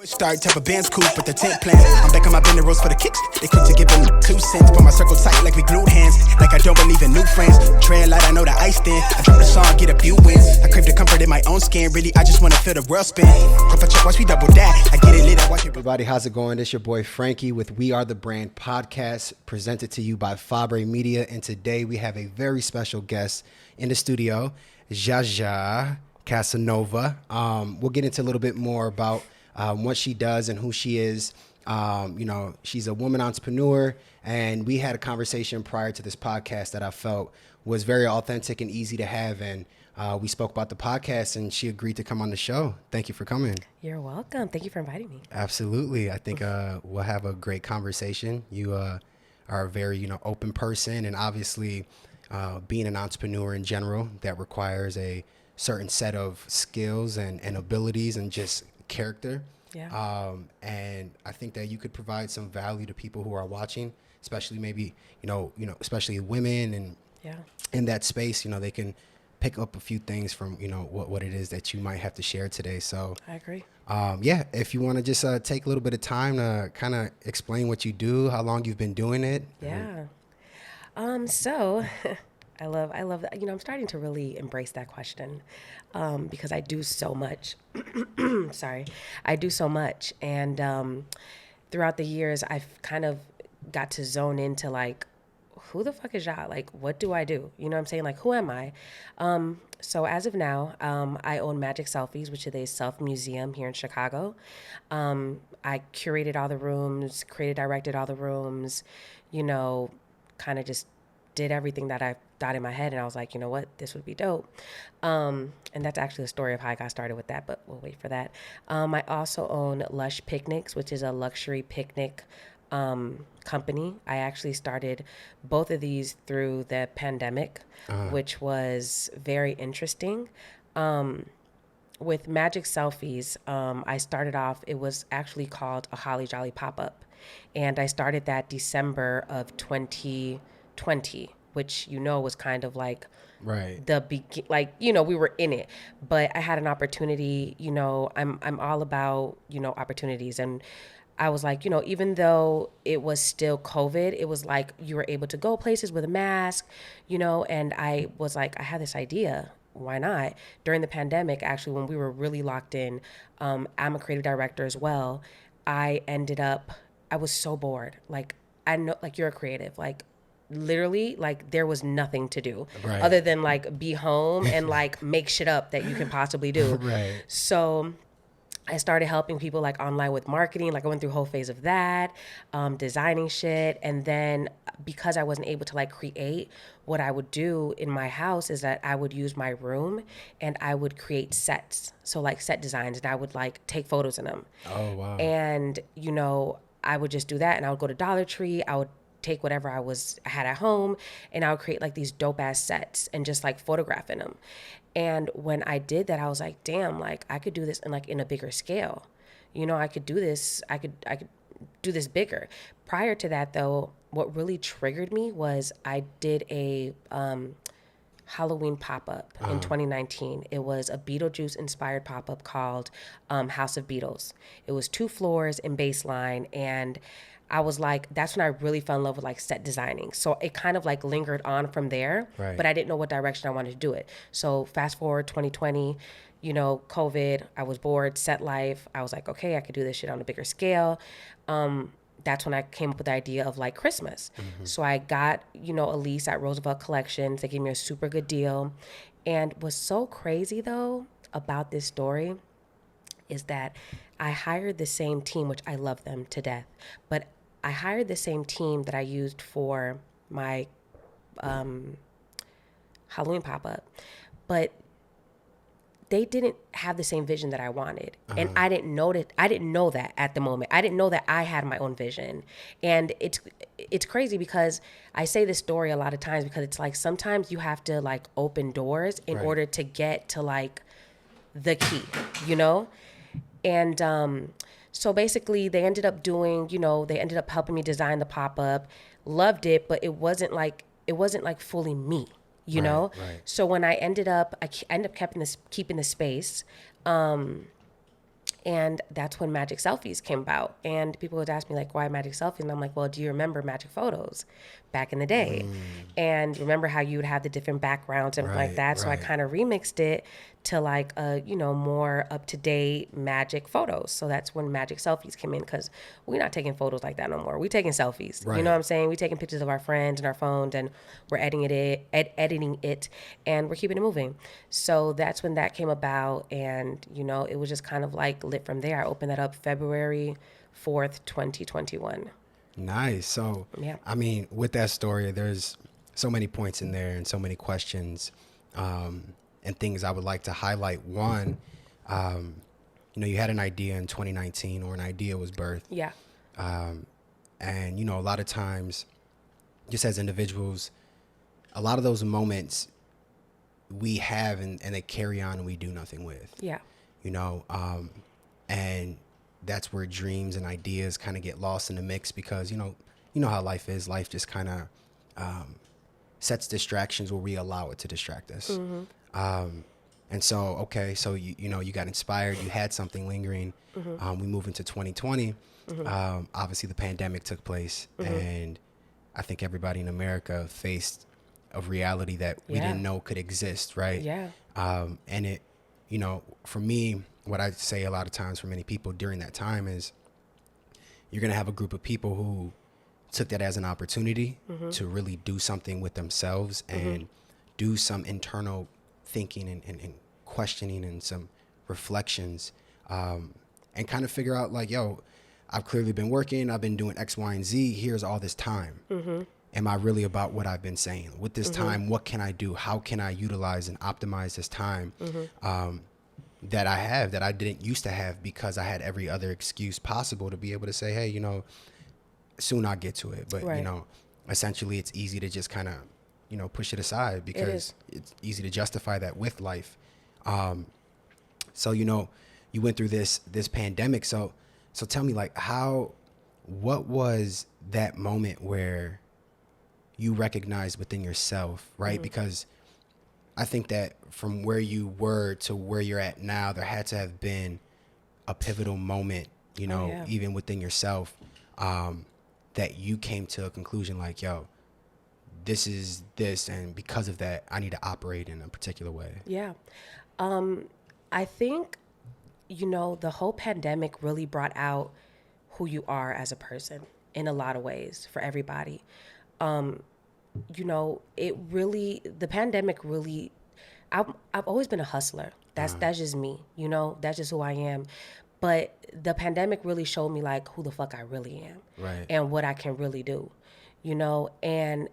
Start type of band's cool, but the tent plans. I'm back on my bender rolls for the kicks. They quick to give them 2 cents. Put my circle tight like we glued hands. Like I don't believe in new friends. Trail light, I know the ice in. I drop the song, get a few wins. I crave the comfort in my own skin. Really, I just wanna feel the world spin. If I check, watch me double that. I get it lit, I watch it. Everybody, how's it going? This your boy Frankie with We Are the Brand podcast, presented to you by Fabre Media. And today we have a very special guest in the studio, Zha Zha Casanova. We'll get into a little bit more about what she does and who she is. She's a woman entrepreneur, and we had a conversation prior to this podcast that I felt was very authentic and easy to have. And we spoke about the podcast, and she agreed to come on the show. Thank you for coming. You're welcome. Thank you for inviting me. Absolutely. I think we'll have a great conversation. You are a very, open person, and obviously being an entrepreneur in general, that requires a certain set of skills and abilities and just character. Yeah. And I think that you could provide some value to people who are watching, especially maybe, especially women and in that space, they can pick up a few things from, what it is that you might have to share today. So I agree. If you want to just take a little bit of time to kind of explain what you do, how long you've been doing it. Yeah. So I love that. I'm starting to really embrace that question because I do so much. Sorry. I do so much. And throughout the years, I've kind of got to zone into like, who the fuck is Zha? Like, what do I do? You know what I'm saying? Like, who am I? So as of now, I own Magic Selfies, which is a self-museum here in Chicago. I curated all the rooms, created, directed all the rooms, kind of just did everything that I thought in my head, and I was like, you know what, this would be dope. And that's actually the story of how I got started with that, but we'll wait for that. I also own Lush Picnics, which is a luxury picnic company. I actually started both of these through the pandemic, which was very interesting. With Magic Selfies, I started off, it was actually called a Holly Jolly pop-up, and I started that December of 2020, which was kind of like we were in it, but I had an opportunity. I'm all about opportunities, and I was like, even though it was still COVID, it was like you were able to go places with a mask, and I was like, I had this idea. Why not? During the pandemic, actually, when we were really locked in, I'm a creative director as well. I was so bored. Like, I know, like, you're a creative, like, literally, like, there was nothing to do other than like be home and like make shit up that you can possibly do. Right. So I started helping people like online with marketing. Like, I went through a whole phase of that, designing shit. And then because I wasn't able to like create, what I would do in my house is that I would use my room and I would create sets. So like set designs, and I would like take photos in them. Oh, wow. And, I would just do that, and I would go to Dollar Tree. I would take whatever I had at home, and I would create like these dope ass sets and just like photograph in them. And when I did that, I was like, damn, like I could do this in a bigger scale. I could do this. I could do this bigger. Prior to that though, what really triggered me was I did a Halloween pop-up in 2019. It was a Beetlejuice inspired pop-up called House of Beatles. It was 2 floors and baseline, and I was like, that's when I really fell in love with like set designing. So it kind of like lingered on from there, but I didn't know what direction I wanted to do it. So fast forward 2020, COVID, I was bored, set life. I was like, okay, I could do this shit on a bigger scale. That's when I came up with the idea of like Christmas. Mm-hmm. So I got, a lease at Roosevelt Collections. They gave me a super good deal. And what's so crazy though about this story is that I hired the same team, which I love them to death, but I hired the same team that I used for my Halloween pop-up, but they didn't have the same vision that I wanted. And I didn't know that at the moment. I didn't know that I had my own vision. And it's crazy because I say this story a lot of times because it's like sometimes you have to like open doors in order to get to like the key, And so basically they ended up helping me design the pop-up, loved it, but it wasn't like fully me, know? Right. So when I ended up keeping the space, And that's when Magic Selfies came about. And people would ask me, like, why Magic Selfies? And I'm like, well, do you remember Magic Photos back in the day? And remember how you would have the different backgrounds and like that? So I kind of remixed it to like a, more up-to-date Magic Photos. So that's when Magic Selfies came in, because we're not taking photos like that no more. We're taking selfies. You know what I'm saying? We're taking pictures of our friends and our phones, and we're editing it, and we're keeping it moving. So that's when that came about, and, it was just kind of like lit from there. I opened that up February 4th, 2021. Nice. So, Yeah. I mean, with that story, there's so many points in there and so many questions and things I would like to highlight. One, you had an idea in 2019, or an idea was birthed. Yeah. And, a lot of times, just as individuals, a lot of those moments we have and they carry on and we do nothing with. Yeah. And that's where dreams and ideas kind of get lost in the mix, because, you know how life is. Life just kind of sets distractions where we allow it to distract us. And so, so you got inspired, you had something lingering. We move into 2020. Obviously the pandemic took place, and I think everybody in America faced a reality that we didn't know could exist. Right. Yeah. And it, for me, what I say a lot of times for many people during that time is, you're going to have a group of people who took that as an opportunity to really do something with themselves and do some internal thinking and questioning and some reflections, and kind of figure out like, yo, I've clearly been working, I've been doing X, Y, and Z. Here's all this time. Am I really about what I've been saying? With this time, what can I do? How can I utilize and optimize this time that I have, that I didn't used to have, because I had every other excuse possible to be able to say, hey, soon I'll get to it. But, essentially it's easy to just kind of, push it aside, because it's easy to justify that with life. So, you went through this pandemic. So tell me, like, what was that moment where you recognized within yourself, right? Because I think that from where you were to where you're at now, there had to have been a pivotal moment, even within yourself, that you came to a conclusion like, yo, this is this, and because of that, I need to operate in a particular way. Yeah. I think, the whole pandemic really brought out who you are as a person in a lot of ways for everybody. The pandemic really, I've always been a hustler. That's just me, that's just who I am. But the pandemic really showed me like who the fuck I really am, right, and what I can really do, and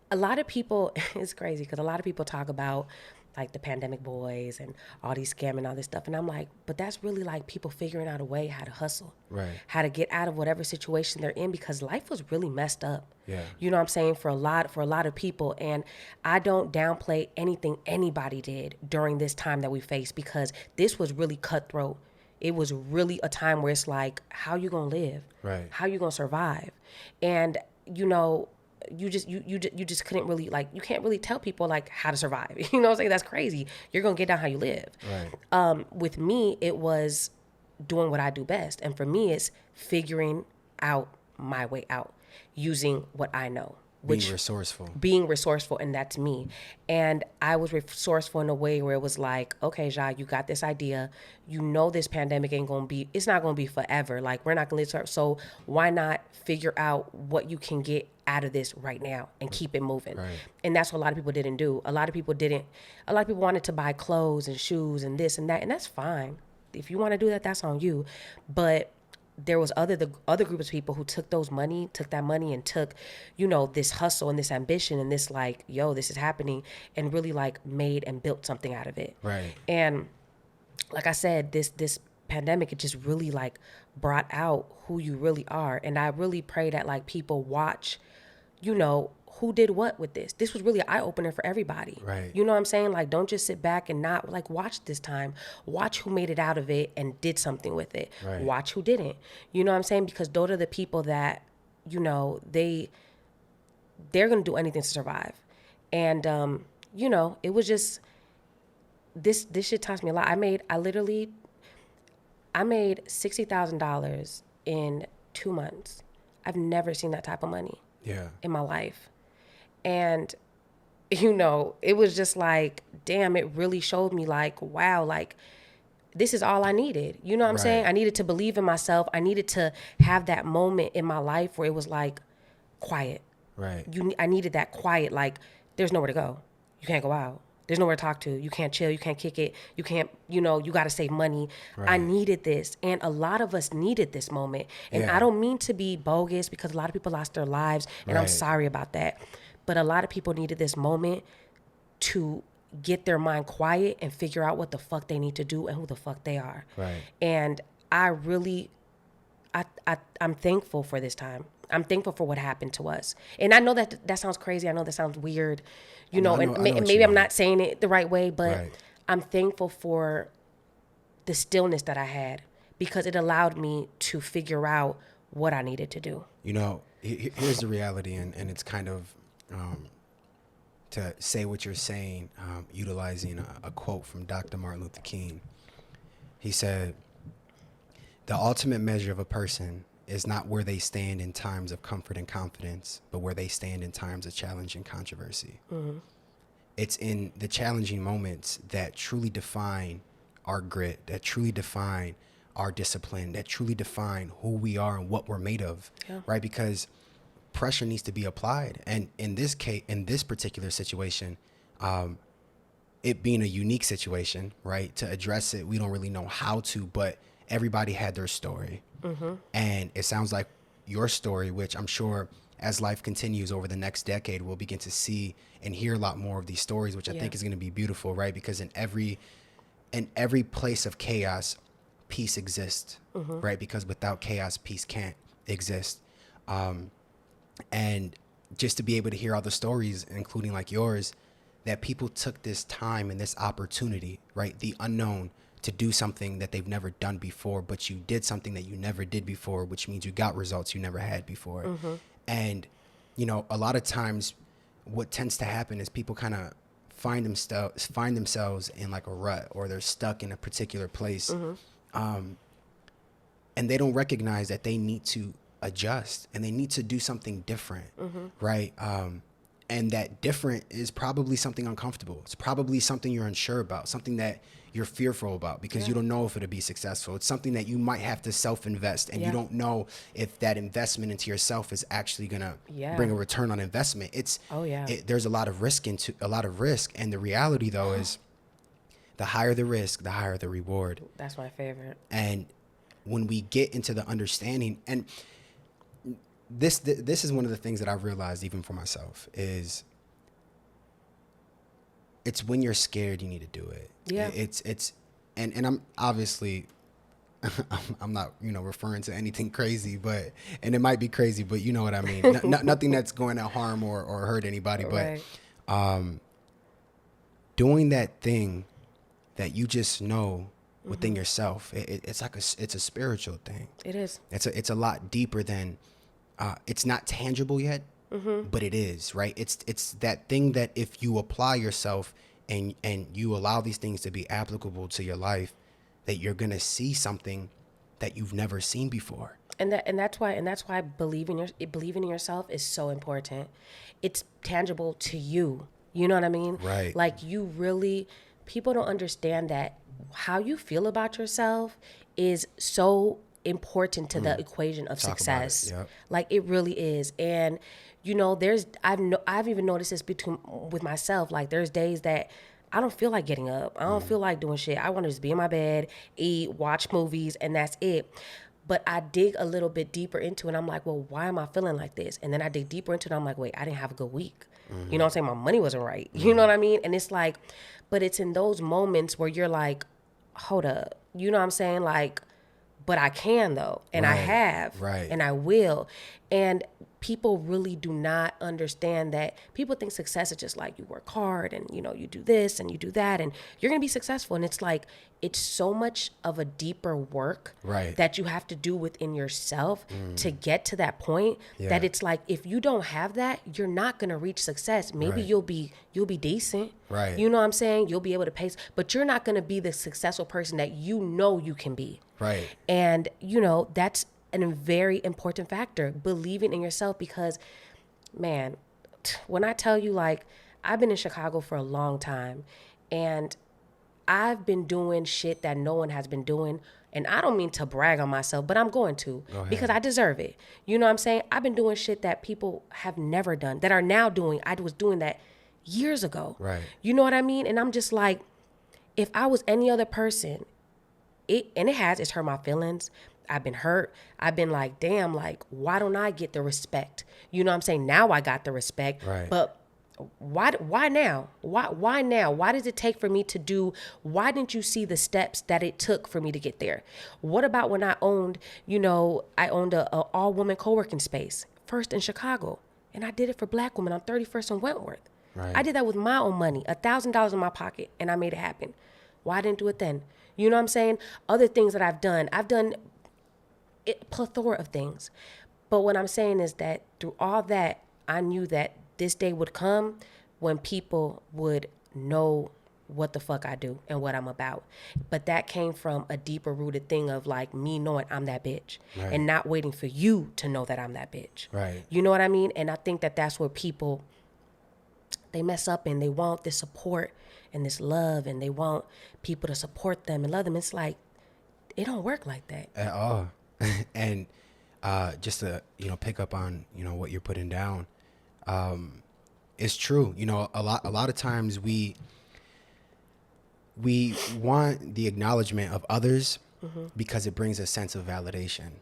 a lot of people, it's crazy because a lot of people talk about like the pandemic boys and all these scamming, all this stuff. And I'm like, but that's really like people figuring out a way how to hustle, right, how to get out of whatever situation they're in, because life was really messed up. Yeah. You know what I'm saying? For a lot of people. And I don't downplay anything anybody did during this time that we faced, because this was really cutthroat. It was really a time where it's like, how you gonna live? Right. How you gonna survive? And, you just couldn't really, like, you can't really tell people like how to survive. You know what I'm saying? That's crazy. You're gonna get down how you live. Right. With me, it was doing what I do best. And for me, it's figuring out my way out using what I know. Being resourceful. And that's me. And I was resourceful in a way where it was like, okay, Zha, you got this idea. This pandemic it's not gonna be forever. Like, we're not gonna live, so why not figure out what you can get out of this right now and keep it moving. Right. And that's what a lot of people didn't do. A lot of people wanted to buy clothes and shoes and this and that, and that's fine. If you want to do that, that's on you. But there was the other group of people who took that money and took, this hustle and this ambition and this like, yo, this is happening, and really like made and built something out of it. Right. And like I said, this pandemic, it just really like brought out who you really are. And I really pray that like people watch, who did what with this. This was really an eye-opener for everybody. Right. You know what I'm saying? Like, don't just sit back and not, like, watch this time. Watch who made it out of it and did something with it. Right. Watch who didn't. You know what I'm saying? Because those are the people that, they're going to do anything to survive. And, it was just this shit taught me a lot. I made $60,000 in 2 months. I've never seen that type of money in my life. And, you know, it was just like, damn, it really showed me like, wow, like this is all I needed. You know what I'm saying? I needed to believe in myself. I needed to have that moment in my life where it was like quiet. Right. I needed that quiet, like there's nowhere to go. You can't go out. There's nowhere to talk to. You can't chill. You can't kick it. You can't, you know, you got to save money. Right. I needed this. And a lot of us needed this moment. And I don't mean to be bogus because a lot of people lost their lives. And I'm sorry about that. But a lot of people needed this moment to get their mind quiet and figure out what the fuck they need to do and who the fuck they are. Right. And I really, I'm thankful for this time. I'm thankful for what happened to us. And I know that sounds crazy. I know that sounds weird, you know, and maybe I'm not saying it the right way, but I'm thankful for the stillness that I had because it allowed me to figure out what I needed to do. You know, here's the reality, and it's kind of to say what you're saying, utilizing a quote from Dr. Martin Luther King. He said, "The ultimate measure of a person is not where they stand in times of comfort and confidence, but where they stand in times of challenge and controversy." Mm-hmm. It's in the challenging moments that truly define our grit, that truly define our discipline, that truly define who we are and what we're made of, right? Because pressure needs to be applied. And in this case, in this particular situation, it being a unique situation, right? To address it, we don't really know how to, but everybody had their story. Mm-hmm. And it sounds like your story, which I'm sure as life continues over the next decade, we'll begin to see and hear a lot more of these stories, which I think is going to be beautiful, right? Because in every place of chaos, peace exists, right? Because without chaos, peace can't exist. And just to be able to hear all the stories, including like yours, that people took this time and this opportunity, right? The unknown, to do something that they've never done before, but you did something that you never did before, which means you got results you never had before. Mm-hmm. And, you know, a lot of times what tends to happen is people kind of find themselves in like a rut, or they're stuck in a particular place. Mm-hmm. And they don't recognize that they need to adjust and they need to do something different. Mm-hmm. Right. And that different is probably something uncomfortable. It's probably something you're unsure about, something that you're fearful about because you don't know if it'll be successful. It's something that you might have to self-invest, and you don't know if that investment into yourself is actually going to bring a return on investment. There's a lot of risk, and the reality though is the higher the risk, the higher the reward. That's my favorite. And when we get into the understanding, and this is one of the things that I've realized even for myself, is it's when you're scared you need to do it. Yeah. And I'm obviously I'm not, you know, referring to anything crazy, and it might be crazy, but you know what I mean. Nothing that's going to harm or hurt anybody, but doing that thing that you just know within yourself, it's like it's a spiritual thing. It is. It's a lot deeper than it's not tangible yet, but it is, right? It's that thing that if you apply yourself and you allow these things to be applicable to your life, that you're gonna see something that you've never seen before. And that's why believing in yourself is so important. It's tangible to you. You know what I mean? Right. Like people don't understand that how you feel about yourself is so important to the equation of success. Like it really is. And you know, I've even noticed this with myself. Like there's days that I don't feel like getting up. I don't feel like doing shit. I want to just be in my bed, eat, watch movies, and that's it. But I dig a little bit deeper into it. I'm like, well, why am I feeling like this? And then I dig deeper into it. I'm like, wait, I didn't have a good week. You know what I'm saying? My money wasn't right. You know what I mean? And it's like, but it's in those moments where you're like, hold up. You know what I'm saying? Like, but I can though. And I have. Right. And I will. And people really do not understand that. People think success is just like you work hard and, you know, you do this and you do that and you're going to be successful. And it's like, it's so much of a deeper work that you have to do within yourself to get to that point that it's like, if you don't have that, you're not going to reach success. Maybe you'll be decent. Right. You know what I'm saying? You'll be able to pay, but you're not going to be the successful person that you know you can be. Right. And, you know, that's a very important factor, believing in yourself, because, man, when I tell you, like, I've been in Chicago for a long time and I've been doing shit that no one has been doing. And I don't mean to brag on myself, but I'm going to, because I deserve it. You know what I'm saying? I've been doing shit that people have never done, that are now doing. I was doing that years ago. Right. You know what I mean? And I'm just like, if I was any other person, it's hurt my feelings. I've been hurt. I've been like, damn, like, why don't I get the respect? You know what I'm saying? Now I got the respect. Right. But why now? Why now? Why does it take for me to do? Why didn't you see the steps that it took for me to get there? What about when I owned a all-woman co-working space, first in Chicago, and I did it for Black women on 31st and Wentworth. Right. I did that with my own money, $1,000 in my pocket, and I made it happen. Why didn't do it then? You know what I'm saying? Other things that I've done a plethora of things. But what I'm saying is that through all that, I knew that this day would come when people would know what the fuck I do and what I'm about. But that came from a deeper rooted thing of like me knowing I'm that bitch and not waiting for you to know that I'm that bitch. Right. You know what I mean? And I think that that's where people, they mess up and they want this support and this love and they want people to support them and love them. It's like, it don't work like that. At all. And just to, you know, pick up on, you know, what you're putting down, it's true. You know, a lot of times we want the acknowledgement of others because it brings a sense of validation.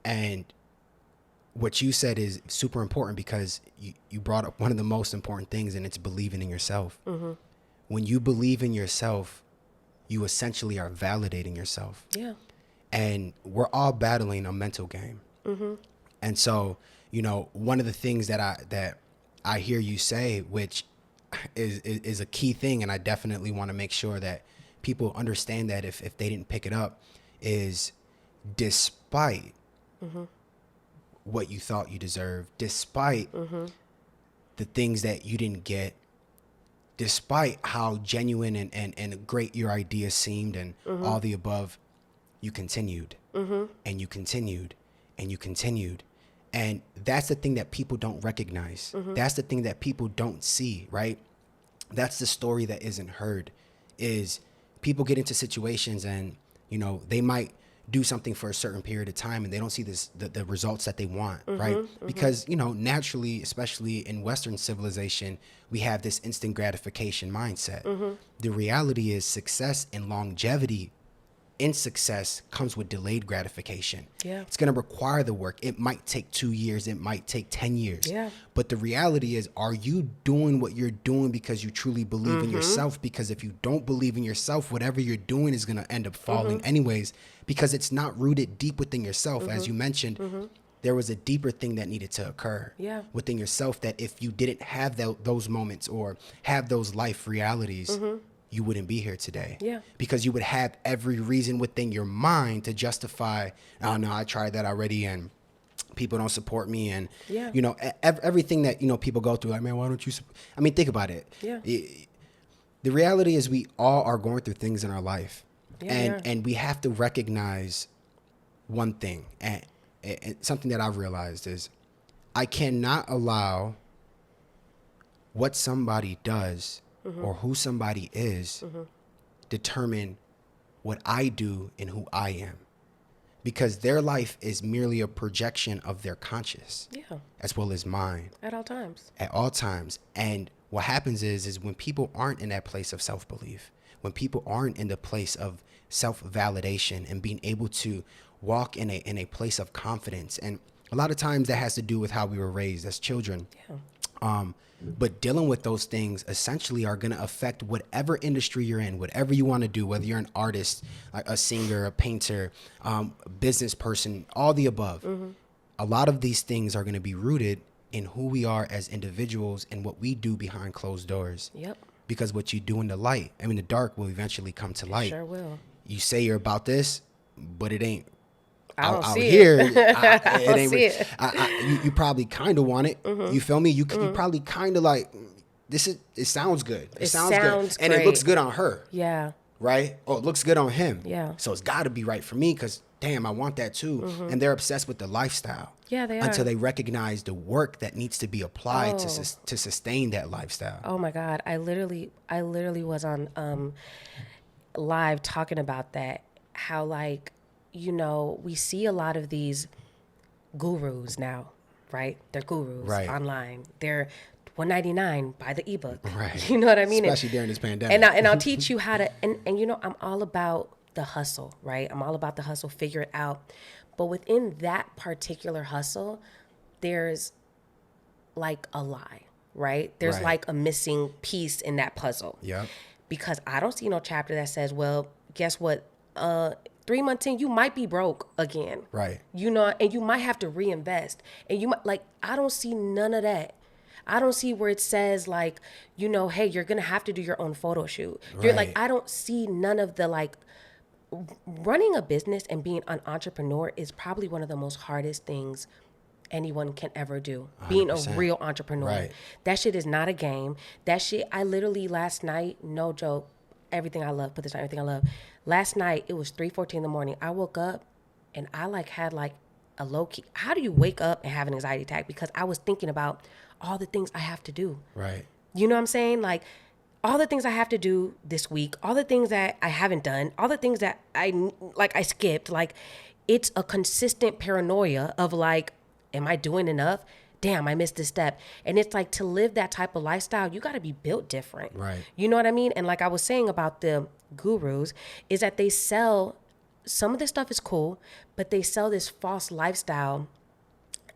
And what you said is super important because you brought up one of the most important things, and it's believing in yourself. When you believe in yourself, you essentially are validating yourself. Yeah. And we're all battling a mental game. And so, you know, one of the things that I hear you say, which is a key thing, and I definitely want to make sure that people understand that if they didn't pick it up, is despite what you thought you deserved, despite the things that you didn't get, despite how genuine and great your idea seemed and all the above, you continued and you continued and you continued. And that's the thing that people don't recognize. That's the thing that people don't see, right? That's the story that isn't heard, is people get into situations and, you know, they might do something for a certain period of time and they don't see the results that they want, right? Because, you know, naturally, especially in Western civilization, we have this instant gratification mindset. The reality is success and longevity in success comes with delayed gratification. Yeah. It's going to require the work. It might take 2 years. It might take 10 years. Yeah. But the reality is, are you doing what you're doing because you truly believe in yourself? Because if you don't believe in yourself, whatever you're doing is going to end up falling anyways, because it's not rooted deep within yourself. As you mentioned, there was a deeper thing that needed to occur within yourself, that if you didn't have those moments or have those life realities, you wouldn't be here today. Yeah. Because you would have every reason within your mind to justify, oh no, I tried that already and people don't support me. And, you know, everything that, you know, people go through, like, man, why don't you, I mean, think about it. Yeah. The reality is we all are going through things in our life. And we have to recognize one thing. And something that I've realized is I cannot allow what somebody does or who somebody is determine what I do and who I am, because their life is merely a projection of their conscious as well as mine At all times. And what happens is when people aren't in that place of self-belief, when people aren't in the place of self-validation and being able to walk in a place of confidence, and a lot of times that has to do with how we were raised as children. But dealing with those things essentially are going to affect whatever industry you're in, whatever you want to do, whether you're an artist, a singer, a painter, a business person, all the above. A lot of these things are going to be rooted in who we are as individuals and what we do behind closed doors. Yep. Because what you do in the light, I mean, the dark will eventually come to light. Sure will. You say you're about this, but it ain't. I don't see here, it. I don't see it. You probably kind of want it. You feel me? You probably kind of like, it sounds good. It sounds good. And it looks good on her. Yeah. Right? Oh, it looks good on him. Yeah. So it's got to be right for me because, damn, I want that too. And they're obsessed with the lifestyle. Yeah, they are. Until they recognize the work that needs to be applied to sustain that lifestyle. Oh my God. I literally was on live talking about that. How, like, you know, we see a lot of these gurus now, right? They're gurus online. They're $1.99, buy the ebook. Right. You know what I mean? Especially during this pandemic. And I'll teach you how to, and you know, I'm all about the hustle, right? I'm all about the hustle, figure it out. But within that particular hustle, there's like a lie, right? There's like a missing piece in that puzzle. Yeah. Because I don't see no chapter that says, well, guess what? 3 months in, you might be broke again. Right. You know, and you might have to reinvest. And you might, like, I don't see none of that. I don't see where it says, like, you know, hey, you're going to have to do your own photo shoot. You're like, I don't see none of the, like, running a business and being an entrepreneur is probably one of the most hardest things anyone can ever do. 100%. Being a real entrepreneur. Right. That shit is not a game. That shit, I literally last night, no joke, everything I love, put this on everything I love. Last night, it was 3:14 in the morning. I woke up and I like had like a low key, how do you wake up and have an anxiety attack? Because I was thinking about all the things I have to do. Right. You know what I'm saying? Like, all the things I have to do this week, all the things that I haven't done, all the things that I skipped, like, it's a consistent paranoia of like, am I doing enough? Damn, I missed this step. And it's like, to live that type of lifestyle, you got to be built different. Right. You know what I mean? And like I was saying about the gurus, is that they sell, some of this stuff is cool, but they sell this false lifestyle.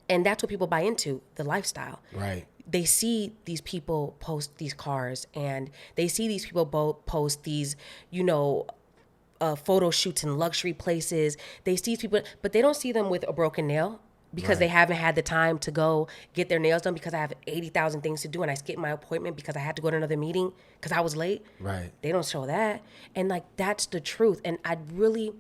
And that's what people buy into, the lifestyle. Right. They see these people post these cars, and they see these people post these, you know, photo shoots in luxury places. They see these people, but they don't see them with a broken nail because they haven't had the time to go get their nails done because I have 80,000 things to do and I skipped my appointment because I had to go to another meeting because I was late. Right. They don't show that. And like, that's the truth. And I really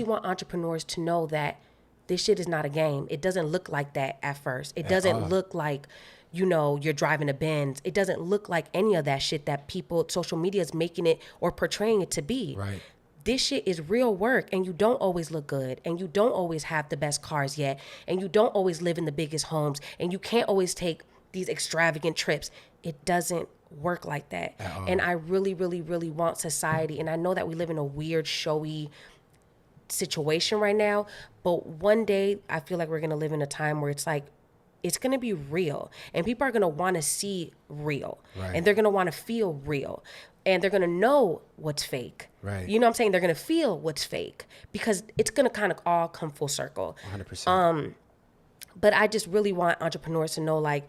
want entrepreneurs to know that this shit is not a game. It doesn't look like that at first. It doesn't look like, you know, you're driving a Benz. It doesn't look like any of that shit that people, social media is making it or portraying it to be. Right. This shit is real work, and you don't always look good, and you don't always have the best cars yet, and you don't always live in the biggest homes, and you can't always take these extravagant trips. It doesn't work like that. And I really, really, really want society, and I know that we live in a weird, showy situation right now, but one day I feel like we're going to live in a time where it's like, it's going to be real, and people are going to want to see real, and they're going to want to feel real, and they're going to know what's fake. Right. You know what I'm saying? They're going to feel what's fake because it's going to kind of all come full circle. 100%. But I just really want entrepreneurs to know, like,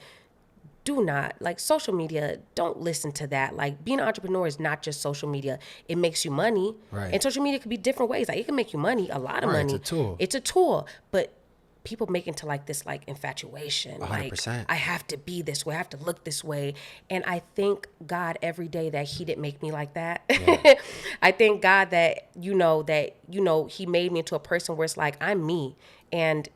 do not, like, social media, don't listen to that. Like, being an entrepreneur is not just social media. It makes you money. Right. And social media could be different ways. Like, it can make you money, a lot of money. It's a tool. But people make it into like this like infatuation. 100%. Like, I have to be this way, I have to look this way. And I thank God every day that he didn't make me like that. Yeah. I thank God that, you know, he made me into a person where it's like, I'm me. And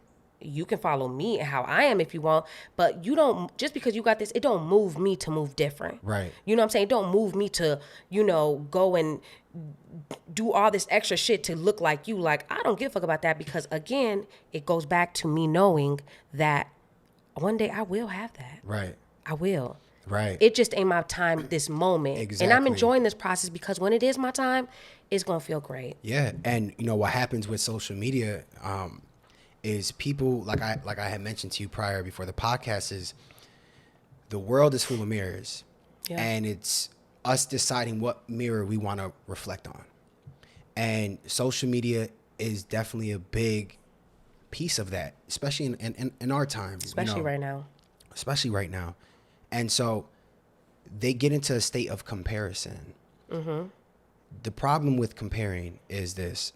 you can follow me and how I am if you want, but you don't, just because you got this, it don't move me to move different. Right. You know what I'm saying? It don't move me to, you know, go and do all this extra shit to look like you. Like, I don't give a fuck about that because, again, it goes back to me knowing that one day I will have that. Right. I will. Right. It just ain't my time this moment. Exactly. And I'm enjoying this process because when it is my time, it's going to feel great. Yeah. And, you know, what happens with social media is people, like I had mentioned to you prior before the podcast, is the world is full of mirrors. Yeah. And it's us deciding what mirror we want to reflect on. And social media is definitely a big piece of that, especially in our time. Especially right now. Especially right now. And so they get into a state of comparison. Mm-hmm. The problem with comparing is this.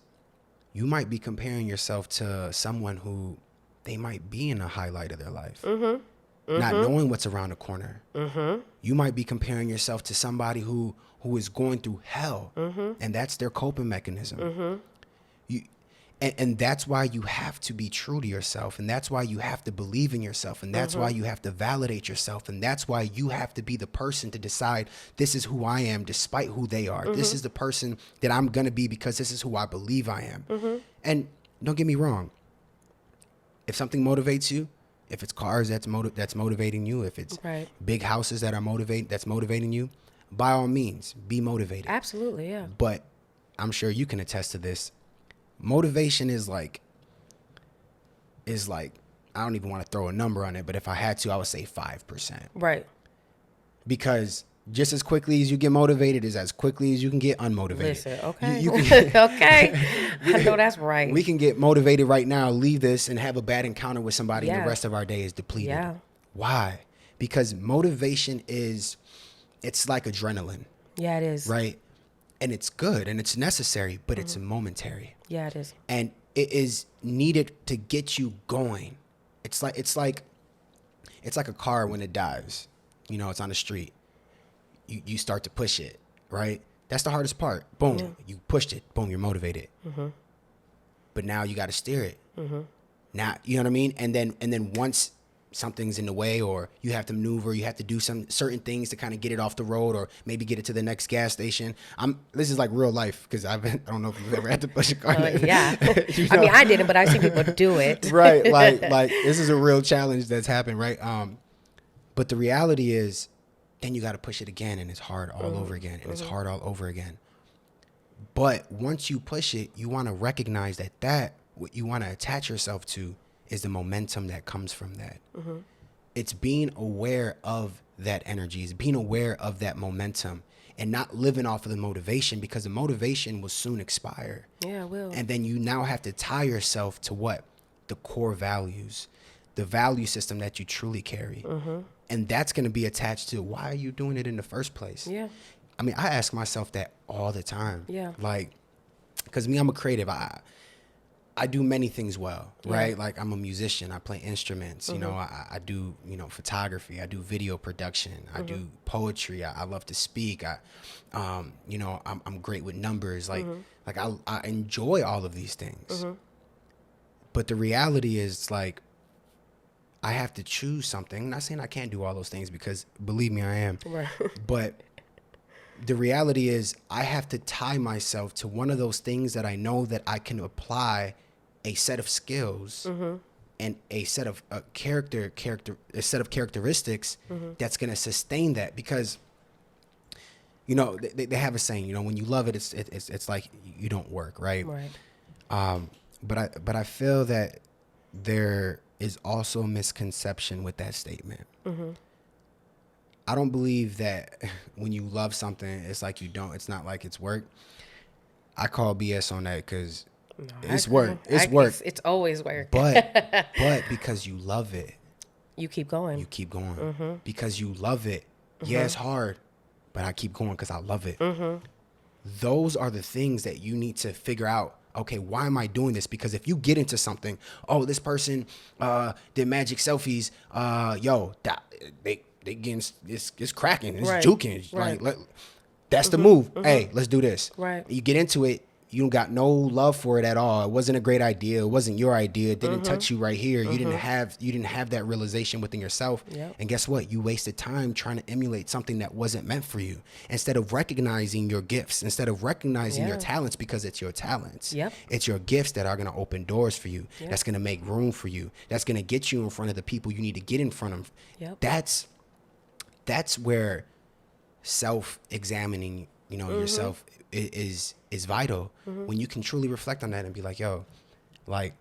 You might be comparing yourself to someone who they might be in a highlight of their life. Mm-hmm. not knowing what's around the corner. You might be comparing yourself to somebody who is going through hell, and that's their coping mechanism. And that's why you have to be true to yourself, and that's why you have to believe in yourself, and that's why you have to validate yourself, and that's why you have to be the person to decide, this is who I am despite who they are. This is the person that I'm going to be because this is who I believe I am. And don't get me wrong. If something motivates you, if it's cars that's motivating you, if it's big houses that's motivating you, by all means, be motivated. Absolutely, yeah. But I'm sure you can attest to this. Motivation is like, I don't even want to throw a number on it, but if I had to, I would say 5%. Right. Because just as quickly as you get motivated is as quickly as you can get unmotivated. Listen, okay. You can, okay. I know that's right. We can get motivated right now, leave this, and have a bad encounter with somebody, and Yeah. the rest of our day is depleted. Yeah. Why? Because motivation it's like adrenaline. Yeah, it is. Right? And it's good and it's necessary, but it's momentary. Yeah, it is. And it is needed to get you going. It's like a car when it dives. You know, it's on the street. You start to push it, right? That's the hardest part. Boom, you pushed it. Boom, you're motivated. But now you got to steer it. Now, you know what I mean? And then once something's in the way, or you have to maneuver, you have to do some certain things to kind of get it off the road, or maybe get it to the next gas station. This is like real life, because I don't know if you've ever had to push a car. Yeah. You I know? mean, I didn't, but I see people do it. Right. Like this is a real challenge that's happened, right? But the reality is, then you got to push it again, and it's hard all over again, and it's hard all over again. But once you push it, you want to recognize that what you want to attach yourself to is the momentum that comes from that. It's being aware of that energy, it's being aware of that momentum, and not living off of the motivation, because the motivation will soon expire. Yeah, it will. And then you now have to tie yourself to what? The core values, the value system that you truly carry. And that's going to be attached to, why are you doing it in the first place? Yeah. I mean, I ask myself that all the time. Yeah. Like, because I'm a creative. I do many things well, right? Yeah. Like, I'm a musician. I play instruments. You know, I do, photography. I do video production. I do poetry. I love to speak. I'm great with numbers. Like I enjoy all of these things. But the reality is, like, I have to choose something. I'm not saying I can't do all those things, because believe me, I am. Right. But the reality is, I have to tie myself to one of those things that I know that I can apply a set of skills and a set of a set of characteristics that's going to sustain that. Because, they have a saying, when you love it, it's like you don't work, right? Right. But I feel that there is also a misconception with that statement. I don't believe that when you love something, it's like it's not like it's work. I call BS on that, because it's work. It's work. It's always work. But because you love it, you keep going. you keep going. Because you love it. Yeah, it's hard, but I keep going because I love it. Those are the things that you need to figure out. Okay, why am I doing this? Because if you get into something, this person did Magic Selfies, they getting it's cracking, it's juking. Right. Like, that's the move. Hey, let's do this. Right. You get into it, you don't got no love for it at all. It wasn't a great idea. It wasn't your idea. It didn't touch you right here. You didn't have that realization within yourself. Yep. And guess what? You wasted time trying to emulate something that wasn't meant for you, instead of recognizing your gifts, instead of recognizing your talents, because it's your talents. Yep. It's your gifts that are going to open doors for you. Yep. That's going to make room for you. That's going to get you in front of the people you need to get in front of. Yep. That's where self-examining, yourself is vital. When you can truly reflect on that and be like, yo, like,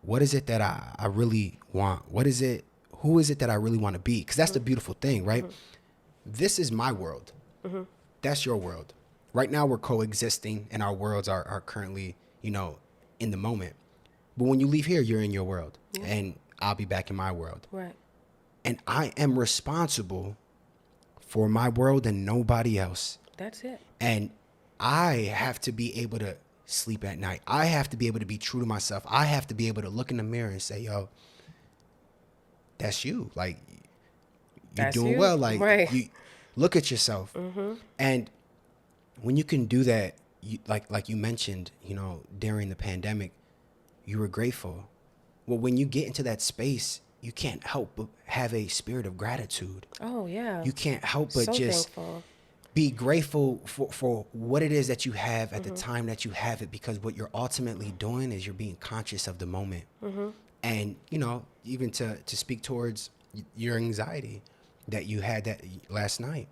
what is it that I really want? Who is it that I really want to be? Because that's the beautiful thing, right? This is my world. That's your world. Right now we're coexisting, and our worlds are currently, in the moment. But when you leave here, you're in your world, and I'll be back in my world. Right. And I am responsible for my world and nobody else. That's it. And I have to be able to sleep at night. I have to be able to be true to myself. I have to be able to look in the mirror and say, yo, that's you. Like, you're That's doing you. well. Like, Right. you look at yourself. And when you can do that, you, like you mentioned, you know, during the pandemic, you were grateful. Well, when you get into that space, you can't help but have a spirit of gratitude. Oh yeah. You can't help but So just thankful. be grateful for what it is that you have at the time that you have it, because what you're ultimately doing is you're being conscious of the moment. And, you know, even to speak towards your anxiety that you had that last night,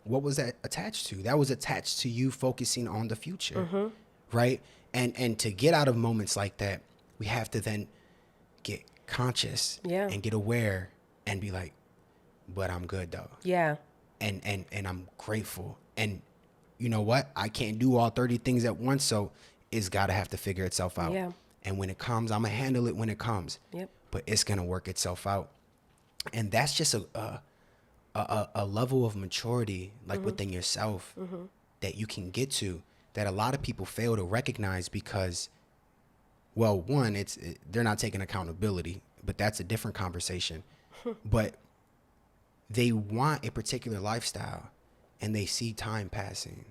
what was that attached to? That was attached to you focusing on the future, right? And to get out of moments like that, we have to then get conscious and get aware and be like, but I'm good though. Yeah. And I'm grateful. And you know what? I can't do all 30 things at once, so it's got to have to figure itself out. Yeah. And when it comes, I'm going to handle it when it comes. Yep. But it's going to work itself out. And that's just a level of maturity, like within yourself, that you can get to, that a lot of people fail to recognize because, well, one, they're not taking accountability, but that's a different conversation. But they want a particular lifestyle and they see time passing,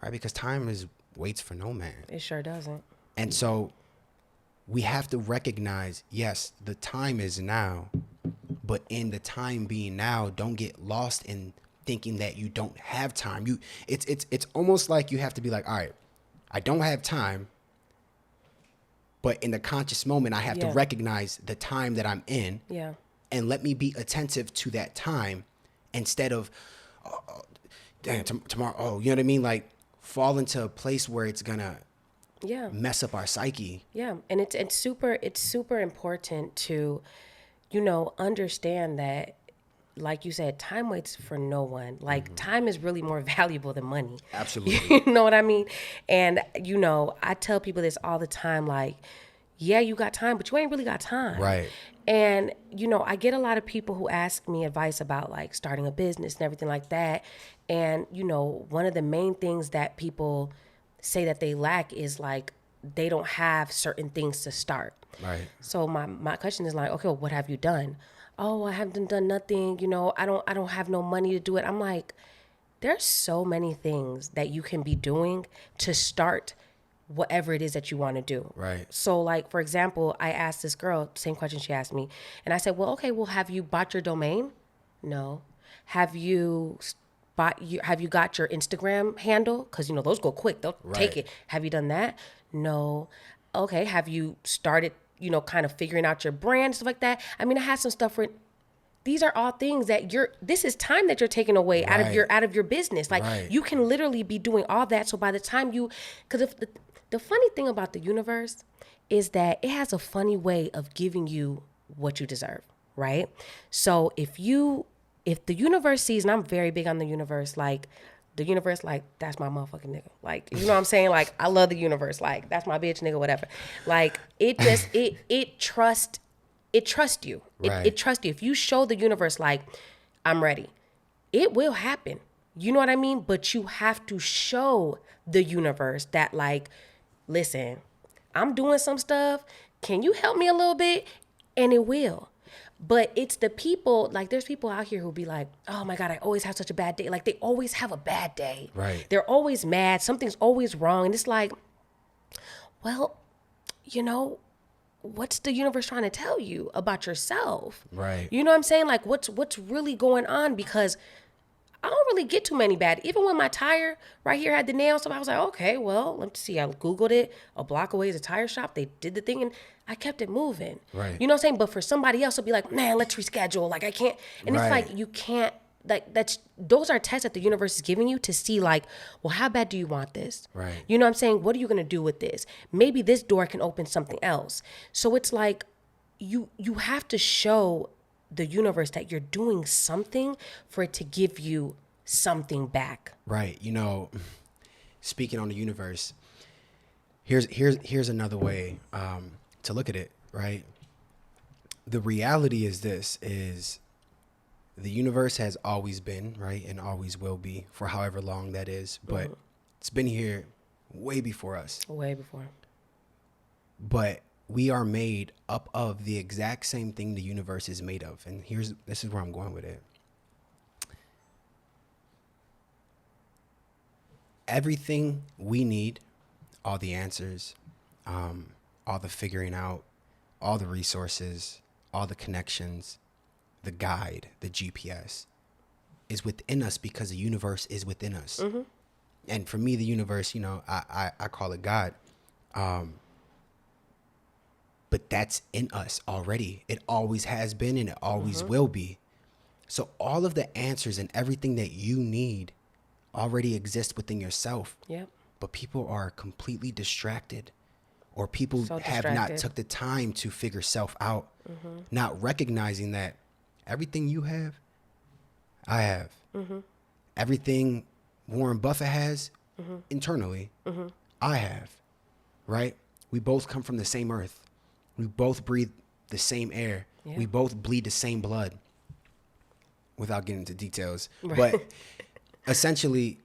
right? Because time waits for no man. It sure doesn't. And so we have to recognize, yes, the time is now, but in the time being now, don't get lost in thinking that you don't have time. It's almost like you have to be like, all right, I don't have time, but in the conscious moment, I have to recognize the time that I'm in. Yeah. And let me be attentive to that time instead of, damn, tomorrow, oh, you know what I mean? Like, fall into a place where it's gonna mess up our psyche. Yeah. And it's super important to, you know, understand that, like you said, time waits for no one. Like, time is really more valuable than money. Absolutely. You know what I mean? And, you know, I tell people this all the time, like, yeah, you got time, but you ain't really got time. Right. And, you know, I get a lot of people who ask me advice about like starting a business and everything like that. And, you know, one of the main things that people say that they lack is like, they don't have certain things to start. Right. So my question is like, okay, well, what have you done? Oh, I haven't done nothing. You know, I don't have no money to do it. I'm like, there's so many things that you can be doing to start whatever it is that you want to do. Right. So like, for example, I asked this girl, same question she asked me. And I said, well, okay, well, have you bought your domain? No. Have you got your Instagram handle? Because, you know, those go quick. They'll take it. Have you done that? No. Okay. Have you started, you know, kind of figuring out your brand, stuff like that? I mean, I had some stuff for these are all things that this is time that you're taking away out of your business. Like you can literally be doing all that. So by the time because if the funny thing about the universe is that it has a funny way of giving you what you deserve, right? So if the universe sees, and I'm very big on the universe, like the universe, like that's my motherfucking nigga. Like, you know what I'm saying? Like, I love the universe. Like, that's my bitch, nigga, whatever. Like, it just, it trusts you. It trusts you. If you show the universe, like, I'm ready, it will happen. You know what I mean? But you have to show the universe that, like, listen, I'm doing some stuff. Can you help me a little bit? And it will. But it's the people, like there's people out here who'll be like, oh my God, I always have such a bad day. Like they always have a bad day. Right. They're always mad. Something's always wrong. And it's like, well, you know, what's the universe trying to tell you about yourself? Right. You know what I'm saying? Like what's really going on? Because I don't really get too many bad. Even when my tire right here had the nail, so I was like, okay, well, let's see. I Googled it. A block away is a tire shop. They did the thing and I kept it moving. Right. You know what I'm saying? But for somebody else, it'll be like, man, let's reschedule. Like I can't. And it's like, you can't, like those are tests that the universe is giving you to see like, well, how bad do you want this? Right. You know what I'm saying? What are you going to do with this? Maybe this door can open something else. So it's like, you have to show the universe that you're doing something for it to give you something back. Right. You know, speaking on the universe, here's another way to look at it, right? The reality is the universe has always been, right, and always will be for however long that is, but it's been here way before us. Way before. But we are made up of the exact same thing the universe is made of. And this is where I'm going with it. Everything we need, all the answers, all the figuring out, all the resources, all the connections, the guide, the GPS is within us because the universe is within us. Mm-hmm. And for me, the universe, I call it God. But that's in us already. It always has been and it always will be. So all of the answers and everything that you need already exists within yourself. Yep. But people are completely distracted, or people So have not took the time to figure self out, not recognizing that everything you have, I have. Everything Warren Buffett has internally, I have, right? We both come from the same earth. We both breathe the same air. Yeah. We both bleed the same blood, without getting into details. Right. But essentially,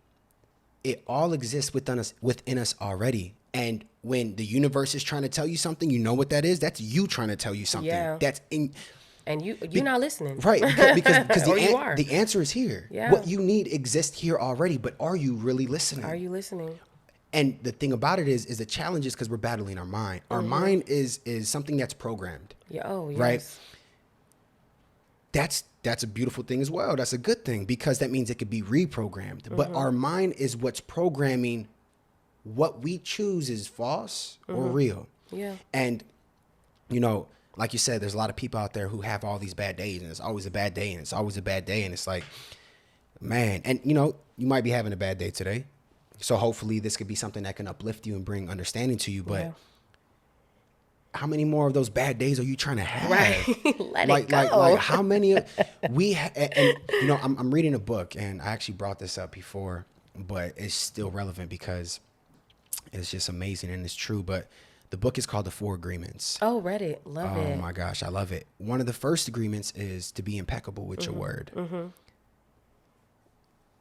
it all exists within us already. And when the universe is trying to tell you something, you know what that is? That's you trying to tell you something. Yeah. That's in... And you're not listening. Right, because the answer is here. Yeah. What you need exists here already, but are you really listening? Are you listening? And the thing about it is the challenge is because we're battling our mind. Our mind is something that's programmed. Yeah. Oh, yes. Right? That's a beautiful thing as well. That's a good thing because that means it could be reprogrammed. But our mind is what's programming what we choose is false or real. Yeah. And, like you said, there's a lot of people out there who have all these bad days, and it's always a bad day, and it's always a bad day. And it's like, man, and you might be having a bad day today. So hopefully this could be something that can uplift you and bring understanding to you. But how many more of those bad days are you trying to have? Right. Let it go. Like how many I'm reading a book, and I actually brought this up before, but it's still relevant because it's just amazing and it's true. But the book is called The 4 Agreements. Oh, read it. Love it. Oh my gosh, I love it. One of the first agreements is to be impeccable with your word.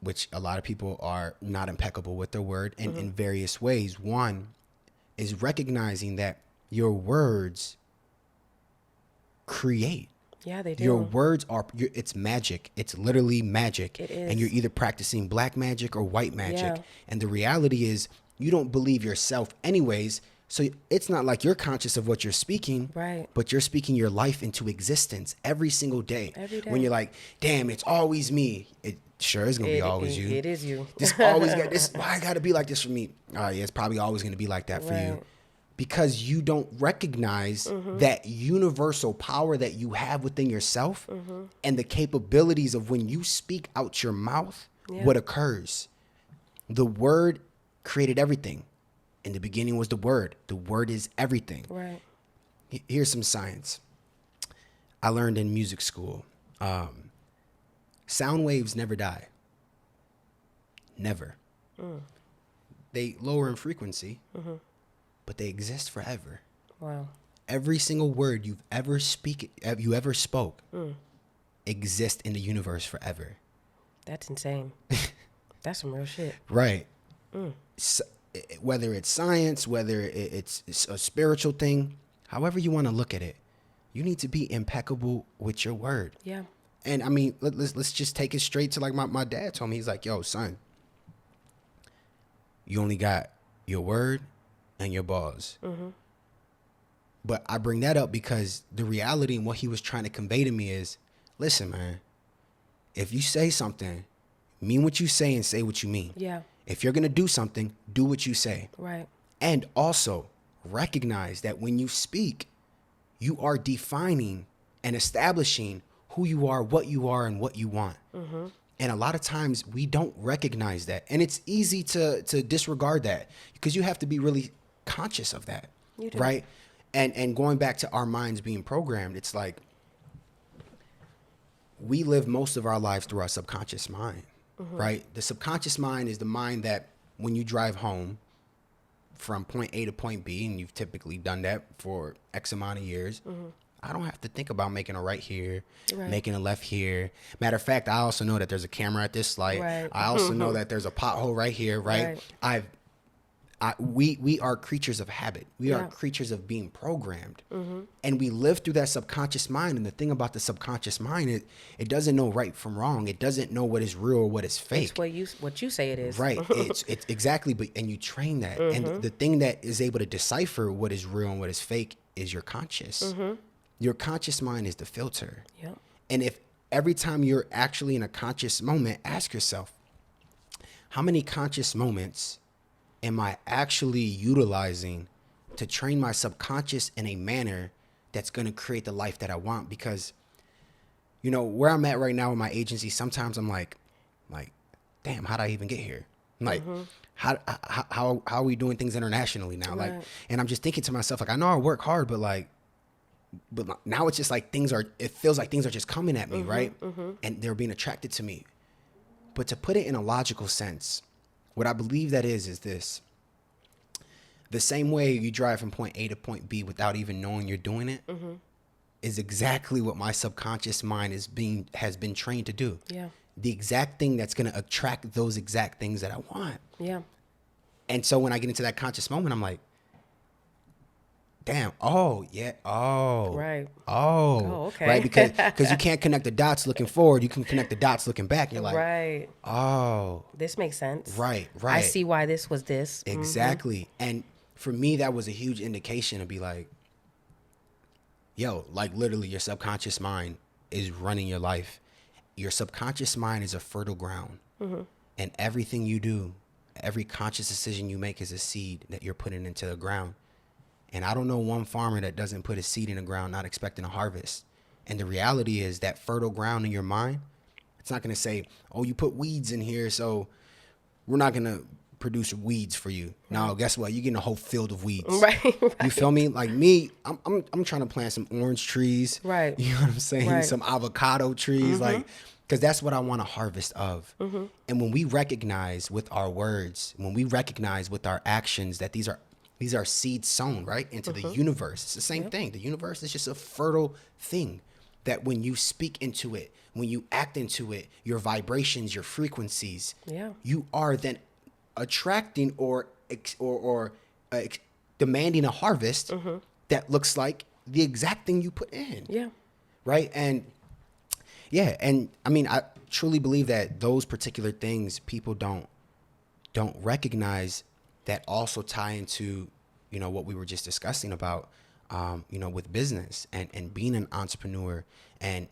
Which a lot of people are not impeccable with their word in various ways. One is recognizing that your words create. Yeah, they do. Your words it's magic. It's literally magic. It is. And you're either practicing black magic or white magic. Yeah. And the reality is you don't believe yourself anyways. So it's not like you're conscious of what you're speaking, right? But you're speaking your life into existence every single day. Every day. When you're like, damn, it's always me. It sure is going to be always you. It is you. This always got this. Why I got to be like this for me? Yeah, it's probably always going to be like that for you. Because you don't recognize that universal power that you have within yourself and the capabilities of when you speak out your mouth, what occurs. The word created everything. In the beginning was the word. The word is everything. Right. Here's some science. I learned in music school. Sound waves never die. Never. They lower in frequency, but they exist forever. Wow. Every single word you ever spoke exists in the universe forever. That's insane. That's some real shit. Right. So, whether it's science, whether it's a spiritual thing, however you want to look at it, you need to be impeccable with your word. Yeah. And I mean, let's just take it straight to like my dad told me. He's like, yo, son, you only got your word and your balls. But I bring that up because the reality and what he was trying to convey to me is, listen, man, if you say something, mean what you say and say what you mean. Yeah. If you're going to do something, do what you say. Right. And also recognize that when you speak, you are defining and establishing who you are, and what you want. And a lot of times we don't recognize that. And it's easy to disregard that because you have to be really conscious of that. You do. Right? And going back to our minds being programmed, it's like we live most of our lives through our subconscious mind. Right? The subconscious mind is the mind that when you drive home from point A to point B, and you've typically done that for X amount of years, I don't have to think about making a right here, making a left here. Matter of fact, I also know that there's a camera at this light. Right. I also know that there's a pothole right here, right? we are creatures of habit. We are creatures of being programmed, and we live through that subconscious mind. And the thing about the subconscious mind, it doesn't know right from wrong. It doesn't know what is real or what is fake. It's what you say it is. Right. It's exactly. But and you train that, and the thing that is able to decipher what is real and what is fake is your conscious. Your conscious mind is the filter. Yeah. And if every time you're actually in a conscious moment, ask yourself, how many conscious moments am I actually utilizing to train my subconscious in a manner that's going to create the life that I want? Because, you know, where I'm at right now in my agency, sometimes I'm like, damn, how'd I even get here? Like, how are we doing things internationally now? Right. Like, and I'm just thinking to myself, like, I know I work hard, but now it's just like it feels like things are just coming at me, right? And they're being attracted to me. But to put it in a logical sense, what I believe that is this: the same way you drive from point A to point B without even knowing you're doing it is exactly what my subconscious mind has been trained to do. Yeah. The exact thing that's going to attract those exact things that I want. Yeah. And so when I get into that conscious moment, I'm like, damn, oh, yeah, oh. Right. Oh, okay. Right, because you can't connect the dots looking forward. You can connect the dots looking back. You're like, right. Oh. This makes sense. Right. I see why this was this. Exactly. And for me, that was a huge indication to be like, yo, like literally your subconscious mind is running your life. Your subconscious mind is a fertile ground. And everything you do, every conscious decision you make is a seed that you're putting into the ground. And I don't know one farmer that doesn't put a seed in the ground not expecting a harvest. And the reality is that fertile ground in your mind, it's not going to say, oh, you put weeds in here, so we're not going to produce weeds for you. No, guess what? You're getting a whole field of weeds. Right. You feel me? Like me, I'm trying to plant some orange trees. Right. You know what I'm saying? Right. Some avocado trees, like, because that's what I want a harvest of. And when we recognize with our words, when we recognize with our actions that these are seeds sown, right, into the universe. It's the same thing. The universe is just a fertile thing that when you speak into it, when you act into it, your vibrations, your frequencies, you are then attracting or demanding a harvest that looks like the exact thing you put in. Yeah. Right. And I mean, I truly believe that those particular things people don't recognize that also tie into, you know, what we were just discussing about, you know, with business and being an entrepreneur, and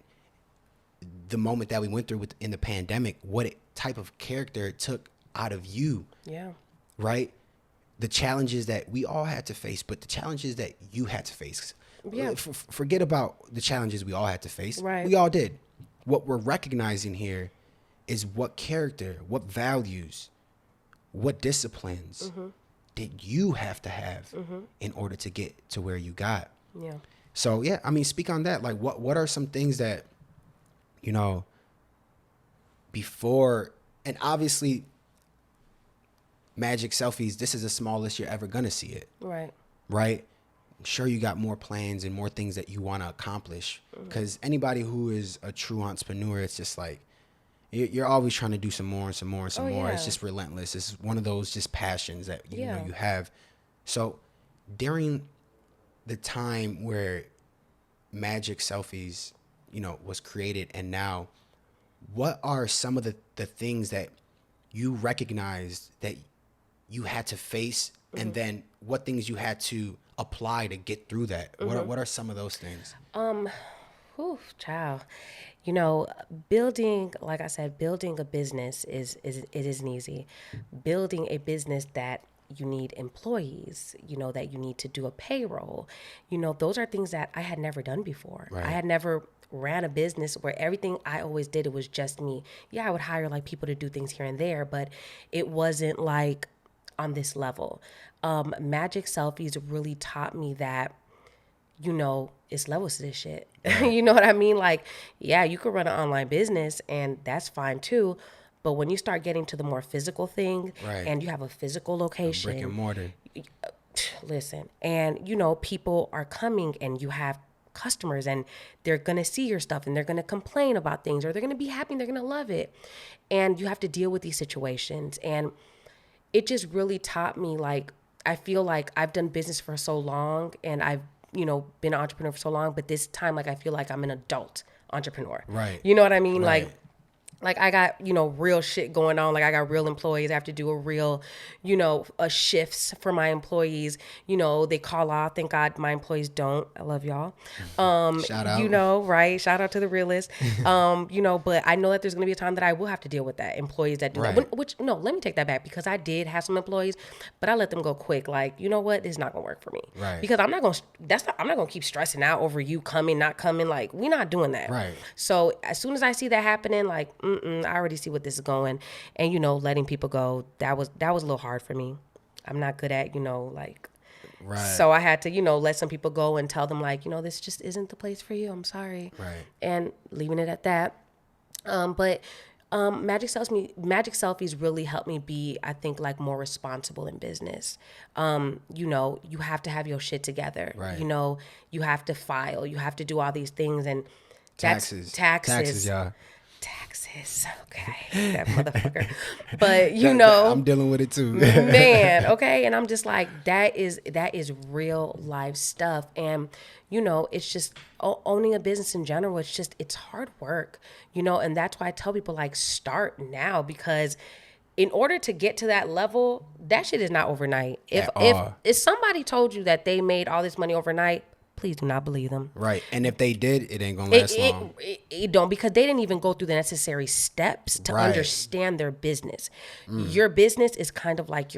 the moment that we went through in the pandemic, what type of character it took out of you. Yeah. Right. The challenges that we all had to face, but the challenges that you had to face. Yeah. Forget about the challenges we all had to face. Right. We all did. What we're recognizing here is what character, what values, what disciplines did you have to have in order to get to where you got? Yeah. So, yeah, I mean, speak on that. Like, what are some things that, you know, before, and obviously, Magic Selfies, this is the smallest you're ever going to see it. Right. Right? I'm sure you got more plans and more things that you want to accomplish. Because anybody who is a true entrepreneur, it's just like, you're always trying to do some more and some more and some more. Yeah. It's just relentless. It's one of those just passions that you know Yeah. you have. So during the time where Magic Selfies, you know, was created, and now, what are some of the things that you recognized that you had to face, and then what things you had to apply to get through that? What are some of those things? Whew, child. You know, building, like I said, building a business it isn't easy. Building a business that you need employees, you know, that you need to do a payroll, you know, those are things that I had never done before. Right. I had never ran a business where everything I always did, it was just me. Yeah, I would hire like people to do things here and there, but it wasn't like on this level. Magic Selfies really taught me that, you know, it's levels to this shit. You know what I mean? Like, yeah, you could run an online business and that's fine too. But when you start getting to the more physical thing, Right. and you have a physical location, Brick and mortar. listen, and you know, people are coming and you have customers and they're going to see your stuff and they're going to complain about things, or they're going to be happy and they're going to love it. And you have to deal with these situations. And it just really taught me, like, I feel like I've done business for so long and I've, been an entrepreneur for so long, but this time, like, I feel like I'm an adult entrepreneur. Right. You know what I mean? Right. Like I got, real shit going on. Like I got real employees. I have to do a real, shifts for my employees. They call off. Thank God my employees don't. I love y'all. Shout out. Right. Shout out to the realists. But I know that there's going to be a time that I will have to deal with that. Employees that do Right. that. No, let me take that back, because I did have some employees, but I let them go quick. Like, you know what? This is not going to work for me. Right. Because I'm not going to keep stressing out over you coming, not coming. Like, we're not doing that. Right. So as soon as I see that happening, like, I already see what this is going, and letting people go. That was a little hard for me. I'm not good at Right. So I had to let some people go and tell them, like, this just isn't the place for you. I'm sorry. Right. And leaving it at that. But Magic Selfies really helped me be, I think, like, more responsible in business. You have to have your shit together. Right. You have to file. You have to do all these things, and Taxes, y'all. Taxes. Okay, that motherfucker. But I'm dealing with it too. Man, okay. And I'm just like, that is real life stuff. And it's just owning a business in general. It's hard work, and that's why I tell people, like, start now, because in order to get to that level, that shit is not overnight. If somebody told you that they made all this money overnight, please do not believe them. Right. And if they did, it ain't going to last long. It don't, because they didn't even go through the necessary steps to understand their business. Your business is kind of like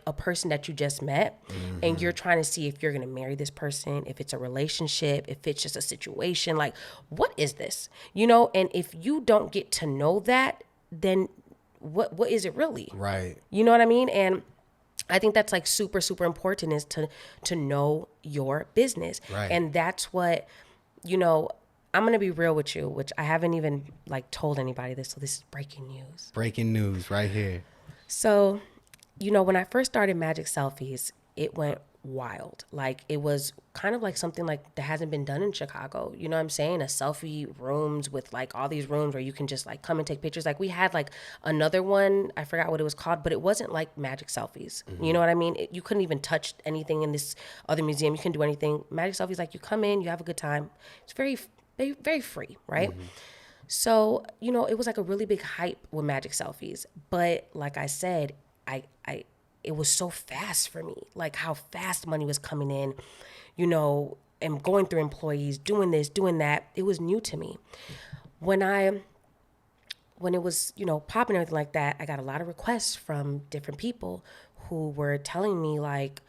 a person that you just met, and you're trying to see if you're going to marry this person, if it's a relationship, if it's just a situation. Like, what is this? And if you don't get to know that, then what is it really? Right. You know what I mean? And I think that's, like, super, super important, is to know your business. Right. And that's what, I'm going to be real with you, which I haven't even, like, told anybody this. So this is breaking news. Breaking news right here. So, when I first started Magic Selfies, it went wild. Like, it was kind of like something like that hasn't been done in Chicago. You know what I'm saying? A selfie rooms with, like, all these rooms where you can just, like, come and take pictures. Like, we had, like, another one, I forgot what it was called, but it wasn't like Magic Selfies. You know what I mean? You couldn't even touch anything in this other museum. You couldn't do anything. Magic Selfies, like, you come in, you have a good time. It's very, very, very free, right? So, it was like a really big hype with Magic Selfies. But like I said, it was so fast for me, like how fast money was coming in, and going through employees, doing this, doing that. It was new to me. When it was, popping and everything like that, I got a lot of requests from different people who were telling me, like,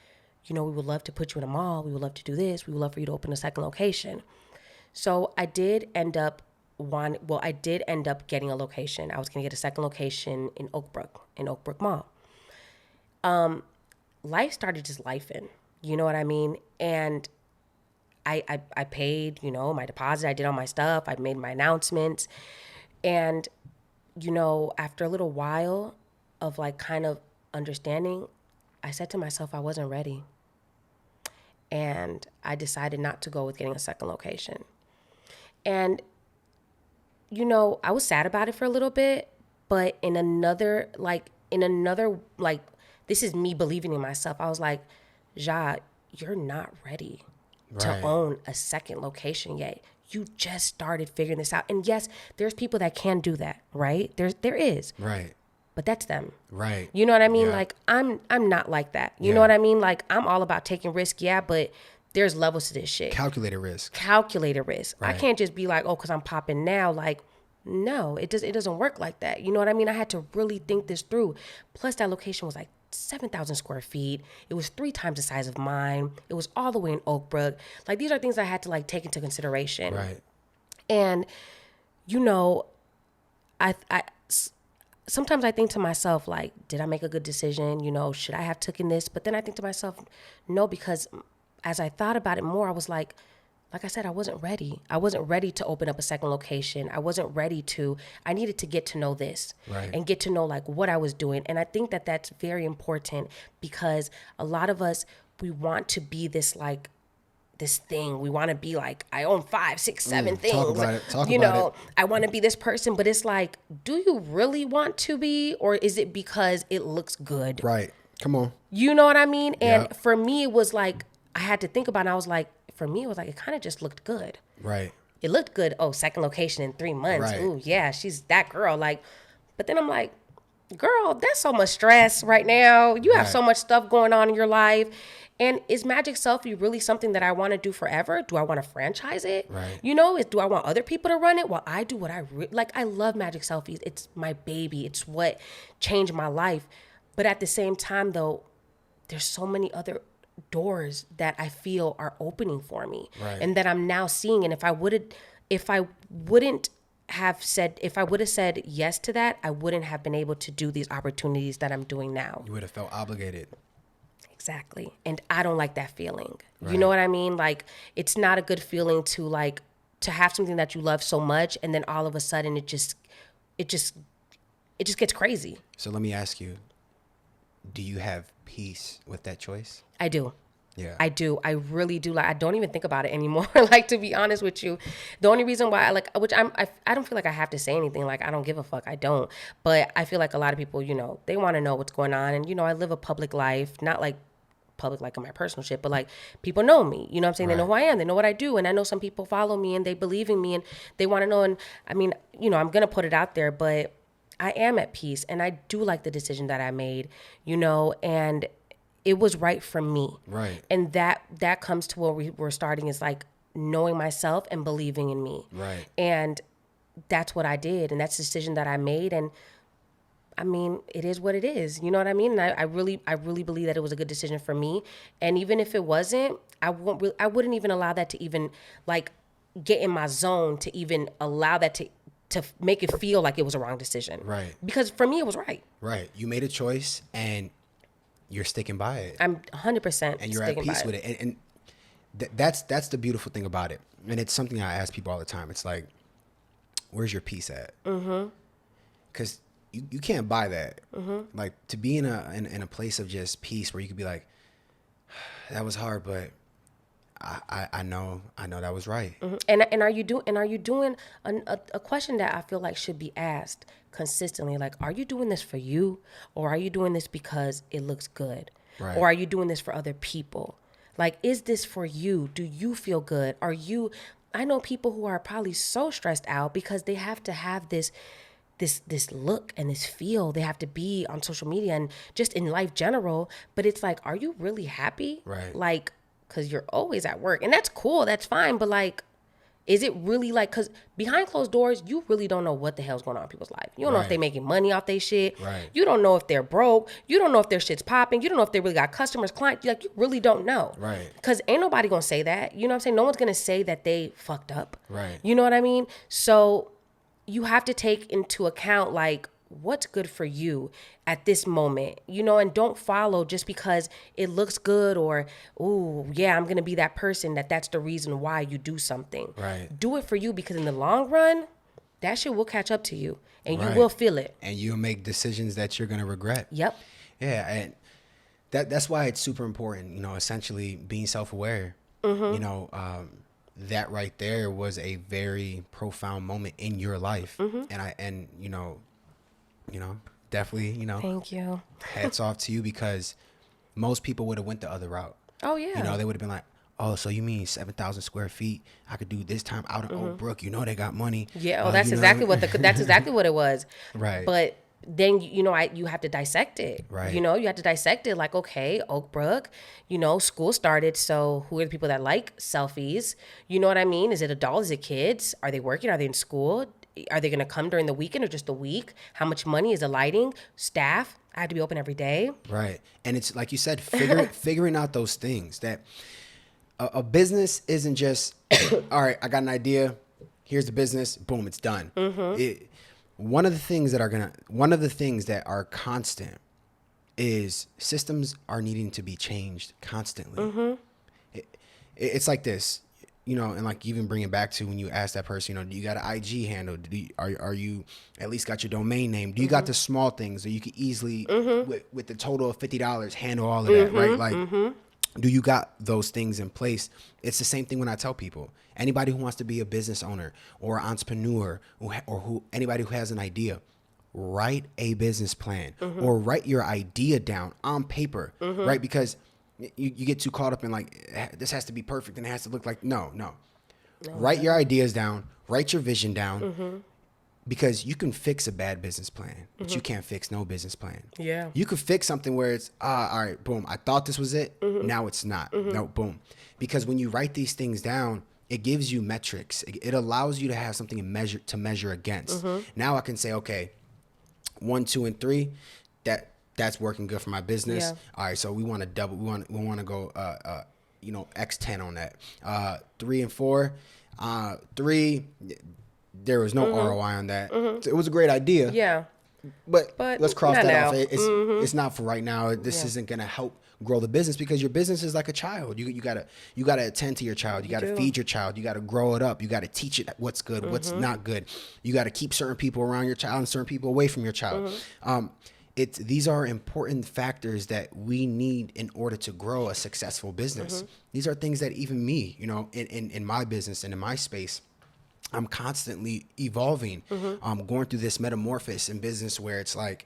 we would love to put you in a mall. We would love to do this. We would love for you to open a second location. So I did end up getting a location. I was going to get a second location in Oak Brook Mall. Life started just lifing, you know what I mean? And I paid, my deposit. I did all my stuff. I made my announcements. And, after a little while of, like, kind of understanding, I said to myself, I wasn't ready. And I decided not to go with getting a second location. And, I was sad about it for a little bit, but in another, this is me believing in myself. I was like, Zha, you're not ready to own a second location yet. You just started figuring this out. And yes, there's people that can do that, right? There is. Right. But that's them. Right. You know what I mean? Yeah. Like, I'm not like that. You know what I mean? Like, I'm all about taking risk, but there's levels to this shit. Calculated risk. Right. I can't just be like, oh, because I'm popping now. Like, no, it doesn't work like that. You know what I mean? I had to really think this through. Plus, that location was like 7,000 square feet. It was 3 times the size of mine. It was all the way in Oak Brook. Like, these are things I had to, like, take into consideration. Right. And, sometimes I think to myself, like, did I make a good decision? Should I have taken this? But then I think to myself, no, because as I thought about it more, I was like I said, I wasn't ready. I wasn't ready to open up a second location. I needed to get to know this and get to know, like, what I was doing. And I think that that's very important, because a lot of us, we want to be this this thing. We want to be like, I own 5, 6, 7 things. Talk about it. You know, I want to be this person, but it's like, do you really want to be, or is it because it looks good? Right. Come on. You know what I mean? And Yep. for me, it was like, I had to think about it. And I was like, for me, it was like, it kind of just looked good. Right. It looked good. Oh, second location in 3 months. Right. Ooh, yeah, she's that girl. Like, but then I'm like, girl, that's so much stress right now. You have Right. so much stuff going on in your life. And is Magic Selfie really something that I want to do forever? Do I want to franchise it? Right. You know, do I want other people to run it while I do what I like? I love Magic Selfies. It's my baby. It's what changed my life. But at the same time, though, there's so many other doors that I feel are opening for me, Right. and that I'm now seeing. And if I would have said yes to that, I wouldn't have been able to do these opportunities that I'm doing now. You would have felt obligated. Exactly. And I don't like that feeling. Right. You know what I mean? Like, it's not a good feeling to have something that you love so much, and then all of a sudden it just gets crazy. So let me ask you, do you have peace with that choice? I do. Yeah. I do. I really do. Like, I don't even think about it anymore. Like, to be honest with you, the only reason why I don't feel like I have to say anything. Like, I don't give a fuck. I don't. But I feel like a lot of people, you know, they want to know what's going on. And, you know, I live a public life, not like public like in my personal shit, but like people know me. You know what I'm saying? They know who I am. They know what I do. And I know some people follow me and they believe in me and they want to know. And I mean, you know, I'm going to put it out there, but I am at peace. And I do like the decision that I made, you know, and it was right for me. Right. And that comes to where we're starting is like knowing myself and believing in me. Right. And that's what I did. And that's the decision that I made. And I mean, it is what it is. You know what I mean? And I really believe that it was a good decision for me. And even if it wasn't, I wouldn't even allow that to even like get in my zone to even allow that to make it feel like it was a wrong decision. Right. Because for me, it was right. Right. You made a choice and you're sticking by it. I'm 100% and you're at peace with it. And that's the beautiful thing about it. And it's something I ask people all the time. It's like, where's your peace at? Mm-hmm. Because you can't buy that. Mm-hmm. Like, to be in a place of just peace where you could be like, that was hard, but I know that was right. Mm-hmm. And are you doing a question that I feel like should be asked consistently? Like, are you doing this for you, or are you doing this because it looks good, Right. or are you doing this for other people? Like, is this for you? Do you feel good? I know people who are probably so stressed out because they have to have this look and this feel. They have to be on social media and just in life general. But it's like, are you really happy? Right. Like, because you're always at work. And that's cool. That's fine. But like, is it really like, because behind closed doors, you really don't know what the hell's going on in people's life. You don't know if they're making money off their shit. Right. You don't know if they're broke. You don't know if their shit's popping. You don't know if they really got customers, clients. Like, you really don't know. Right. Because ain't nobody going to say that. You know what I'm saying? No one's going to say that they fucked up. Right. You know what I mean? So you have to take into account, like, what's good for you at this moment, you know, and don't follow just because it looks good or, ooh, yeah, I'm going to be that person that's the reason why you do something. Right. Do it for you, because in the long run, that shit will catch up to you and Right. you will feel it. And you'll make decisions that you're going to regret. Yep. Yeah. And that's why it's super important, you know, essentially being self-aware. Mm-hmm. You know, that right there was a very profound moment in your life. Mm-hmm. And you know, definitely, you know, Thank you. hats off to you, because most people would have went the other route. Oh, yeah. You know, they would have been like, oh, so you mean 7,000 square feet? I could do this time out in Oak Brook. You know, they got money. Yeah. Oh, that's exactly that's exactly what it was. Right. But then, you know, you have to dissect it. Right. You know, you have to dissect it. Like, okay, Oak Brook, you know, school started. So who are the people that like selfies? You know what I mean? Is it adults? Is it kids? Are they working? Are they in school? Are they going to come during the weekend or just a week? How much money is the lighting? Staff? I have to be open every day. Right. And it's like you said, figuring out those things that a business isn't just, all right, I got an idea. Here's the business. Boom, it's done. Mm-hmm. One of the things that are constant is systems are needing to be changed constantly. Mm-hmm. It's like this, you know, and like even bring it back to when you ask that person, you know, do you got an IG handle? Are you at least got your domain name? Do you got the small things that you could easily, with the total of $50, handle all of that, right? Like, Do you got those things in place? It's the same thing when I tell people, anybody who wants to be a business owner or entrepreneur or anybody who has an idea, write a business plan or write your idea down on paper, right? Because you get too caught up in like, this has to be perfect and it has to look like, no. Write your ideas down, write your vision down, because you can fix a bad business plan, but you can't fix no business plan. Yeah. You could fix something where it's, all right, boom, I thought this was it. Now it's not. No, boom. Because when you write these things down, it gives you metrics. It allows you to have something to measure against. Now I can say, okay, 1, 2, and 3, that's working good for my business. Yeah. All right, so we want to double. We want to go, X10 on that. 3 and 4, 3. There was no ROI on that. So it was a great idea. Yeah. But let's cross that now. off. It's not for right now. This isn't gonna help grow the business, because your business is like a child. You gotta attend to your child. You gotta feed your child. You gotta grow it up. You gotta teach it what's good, what's not good. You gotta keep certain people around your child and certain people away from your child. These are important factors that we need in order to grow a successful business. These are things that even me, in my business and in my space, I'm constantly evolving. Going through this metamorphosis in business where it's like,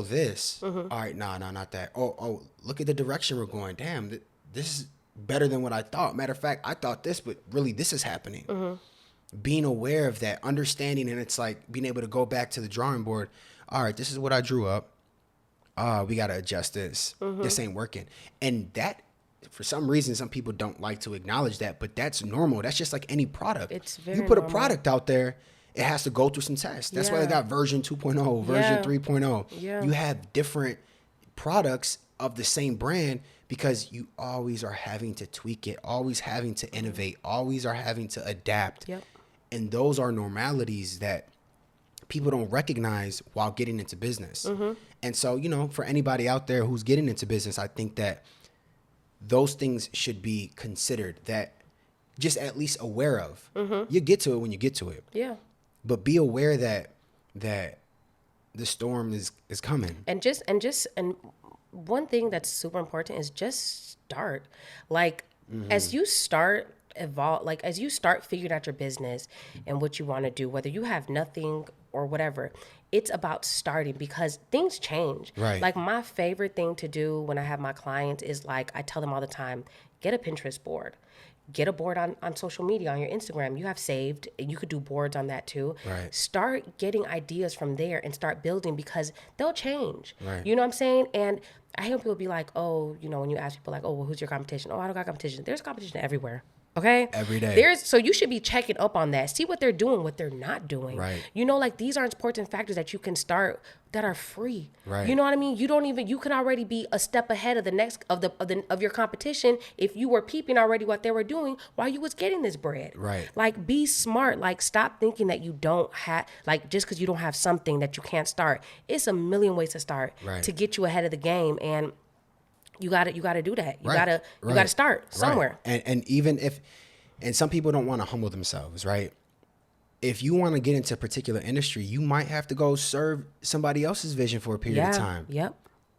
this. All right, nah, not that. Oh, look at the direction we're going. Damn, this is better than what I thought. Matter of fact, I thought this, but really this is happening. Being aware of that, understanding, and it's like being able to go back to the drawing board. All right, this is what I drew up. We got to adjust this. This ain't working. And that, for some reason, some people don't like to acknowledge that, but that's normal. That's just like any product. It's very You put normal. a product out there, it has to go through some tests. That's why they got version 2.0, version 3.0. Yeah. You have different products of the same brand because you always are having to tweak it, always having to innovate, always are having to adapt. Yep. And those are normalities that people don't recognize while getting into business. And so, for anybody out there who's getting into business, I think that those things should be considered, that just at least aware of. You get to it when you get to it. Yeah. But be aware that the storm is coming. And one thing that's super important is just start. Like as you start as you start figuring out your business and what you want to do, whether you have nothing or whatever, it's about starting, because things change. Right. Like my favorite thing to do when I have my clients is, like, I tell them all the time, get a Pinterest board. Get a board on social media, on your Instagram. You have saved. You could do boards on that too. Right. Start getting ideas from there and start building, because they'll change. Right. You know what I'm saying? And I hear people be like, oh, when you ask people like, oh, well, who's your competition? Oh, I don't got competition. There's competition everywhere. Okay? Every day. So you should be checking up on that. See what they're doing, what they're not doing. Right. These are important factors that you can start that are free. Right. You know what I mean? You can already be a step ahead of the next of your competition if you were peeping already what they were doing while you was getting this bread. Right. Like, be smart. Like, stop thinking that you don't have, like, just because you don't have something that you can't start. It's a million ways to start Right. to get you ahead of the game, and you gotta do that. You Right. gotta start somewhere. Right. And even if, and some people don't want to humble themselves, right? If you want to get into a particular industry, you might have to go serve somebody else's vision for a period of time. Yep.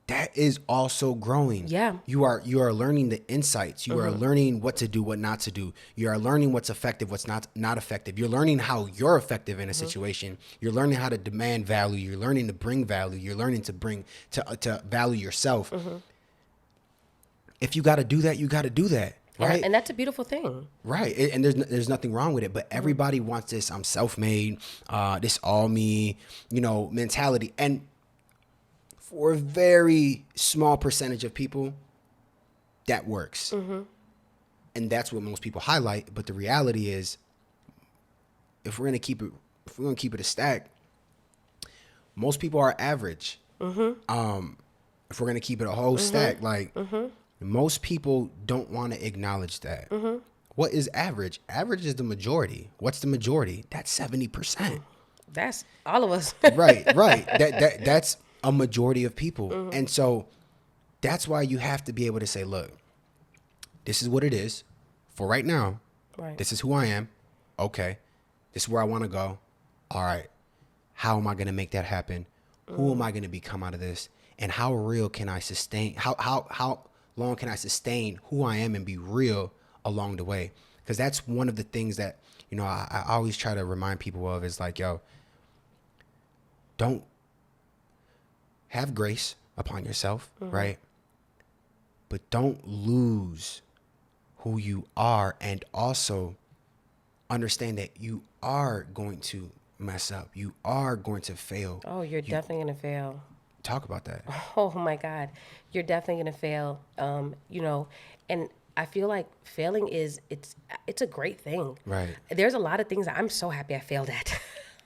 That is also growing. Yeah. You are learning the insights. You are learning what to do, what not to do. You are learning what's effective, what's not effective. You're learning how you're effective in a situation. You're learning how to demand value. You're learning to bring value. You're learning to bring to value yourself. If you got to do that, you got to do that. Right. And that's a beautiful thing. Right. And there's nothing wrong with it, but everybody wants this I'm self-made, this all me, mentality. And for a very small percentage of people, that works. And that's what most people highlight. But the reality is, if we're going to keep it a stack, most people are average. If we're going to keep it a whole stack, like, most people don't want to acknowledge that. What is average? Average is the majority. What's the majority? That's 70%. That's all of us. Right. That's a majority of people. And so that's why you have to be able to say, look, this is what it is for right now. Right. This is who I am. Okay. This is where I want to go. All right. How am I going to make that happen? Who am I going to become out of this? and how real can I sustain, how long can I sustain who I am and be real along the way? Because that's one of the things that, you know, I always try to remind people of is like, yo, don't have grace upon yourself, right? But don't lose who you are, and also understand that you are going to mess up. You are going to fail. Oh, you're definitely going to fail. Talk about that. Oh my God. You're definitely going to fail. You know, and I feel like failing it's a great thing. Right. There's a lot of things that I'm so happy I failed at.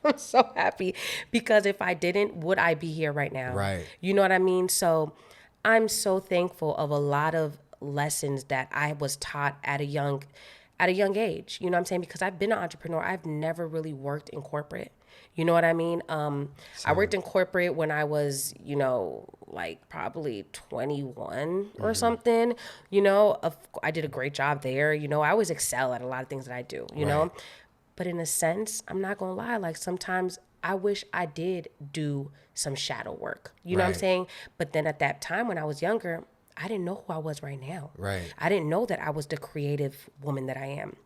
I'm so happy because if I didn't, would I be here right now? Right. You know what I mean? So I'm so thankful of a lot of lessons that I was taught at a young age. You know what I'm saying? Because I've been an entrepreneur. I've never really worked in corporate. You know what I mean? I worked in corporate when I was, you know, like probably 21 or something. You know, I did a great job there. You know, I always excel at a lot of things that I do, you know. But in a sense, I'm not going to lie. Like sometimes I wish I did do some shadow work. You know what I'm saying? But then at that time when I was younger, I didn't know who I was right now. Right. I didn't know that I was the creative woman that I am.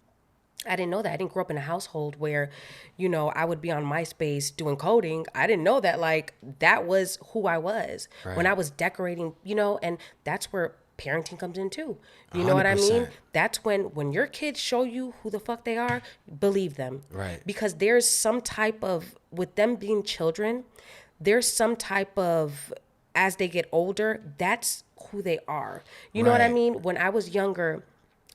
I didn't know that. I didn't grow up in a household where, you know, I would be on MySpace doing coding. I didn't know that, like, that was who I was. Right. When I was decorating, you know, and that's where parenting comes in too. You know what I mean? 100%. That's when your kids show you who the fuck they are, believe them. Right. Because there's some type of, with them being children, there's some type of, as they get older, that's who they are. You know what I Right. mean? When I was younger,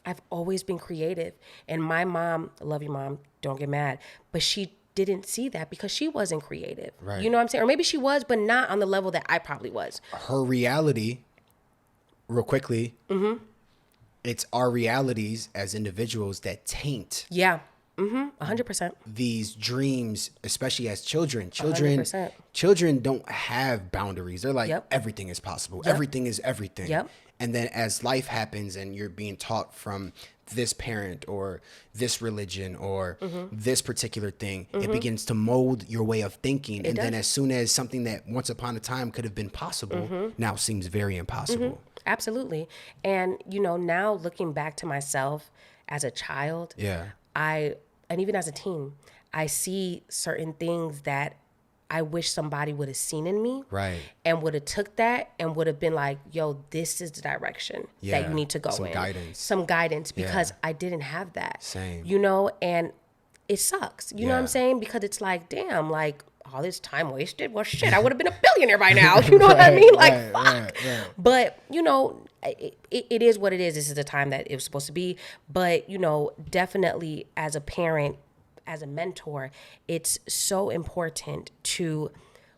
I've always been creative. And my mom, I love you, Mom, don't get mad, but she didn't see that because she wasn't creative. Right. You know what I'm saying? Or maybe she was, but not on the level that I probably was. Her reality, real quickly, it's our realities as individuals that taint Yeah. 100%. these dreams, especially as children. 100%. Children don't have boundaries. They're like, Yep. everything is possible. Everything is everything. Yep. And then as life happens and you're being taught from this parent or this religion or this particular thing, it begins to mold your way of thinking. And then does. as soon as something that once upon a time could have been possible now seems very impossible. Absolutely. And, you know, now looking back to myself as a child, Yeah. and even as a teen, I see certain things that I wish somebody would have seen in me. Right. And would have took that and would have been like, yo, this is the direction that Yeah. you need to go Some in. guidance. Some guidance because I didn't have that. Same. You know, and it sucks. You know what Yeah. I'm saying? Because it's like, damn, like all this time wasted. Well, shit, I would have been a billionaire by now. You know what I mean? Like, fuck. right. But, you know, it is what it is. This is the time that it was supposed to be. But, you know, definitely as a parent, as a mentor, it's so important to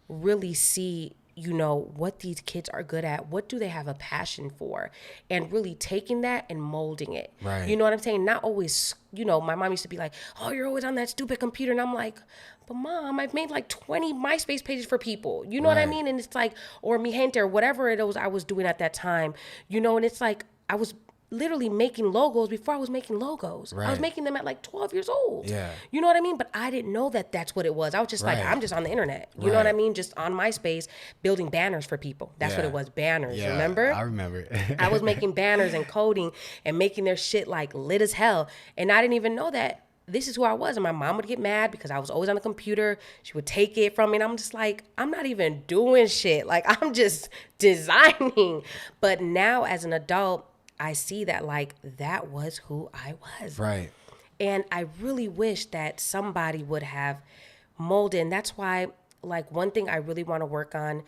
really see, you know, what these kids are good at. What do they have a passion for? And really taking that and molding it. Right. You know what I'm saying? Not always, you know, my mom used to be like, oh, you're always on that stupid computer. And I'm like, but Mom, I've made like 20 MySpace pages for people. You know what I Right. mean? And it's like, or Mi Gente or whatever it was I was doing at that time, you know, and it's like, I was literally making logos before I was making logos. I was Right. making them at like 12 years old. Yeah. You know what I mean? But I didn't know that that's what it was. I was just like, Right. I'm just on the internet. You know what I Right. mean? Just on MySpace, building banners for people. That's what Yeah. it was, banners, Yeah, remember? I remember. I was making banners and coding and making their shit like lit as hell. And I didn't even know that this is who I was. And my mom would get mad because I was always on the computer. She would take it from me. And I'm just like, I'm not even doing shit. Like, I'm just designing. But now as an adult, I see that like that was who I was. Right. And I really wish that somebody would have molded. And that's why, like, one thing I really want to work on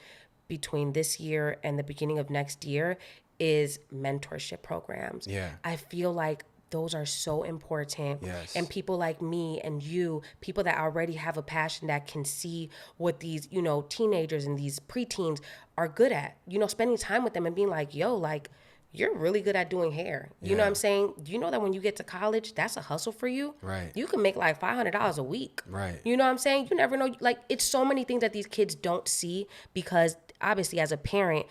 between this year and the beginning of next year is mentorship programs. Yeah. I feel like those are so important. Yes. And people like me and you, people that already have a passion that can see what these, you know, teenagers and these preteens are good at, you know, spending time with them and being like, yo, like, you're really good at doing hair. You know what I'm saying? Do you know that when you get to college, that's a hustle for you? Right. You can make like $500 a week. Right. You know what I'm saying? You never know. Like, it's so many things that these kids don't see because obviously as a parent,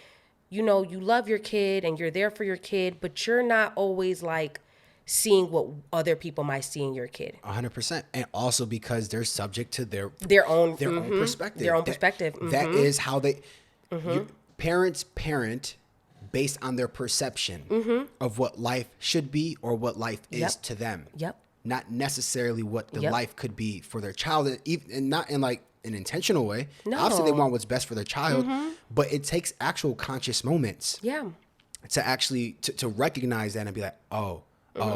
you know, you love your kid and you're there for your kid, but you're not always like seeing what other people might see in your kid. 100%. And also because they're subject to their Their own perspective. Their own perspective. That is how they, parents parent based on their perception of what life should be or what life is to them. Yep. Not necessarily what the life could be for their child, and not in like an intentional way. No. Obviously, they want what's best for their child, but it takes actual conscious moments to actually to recognize that and be like, oh,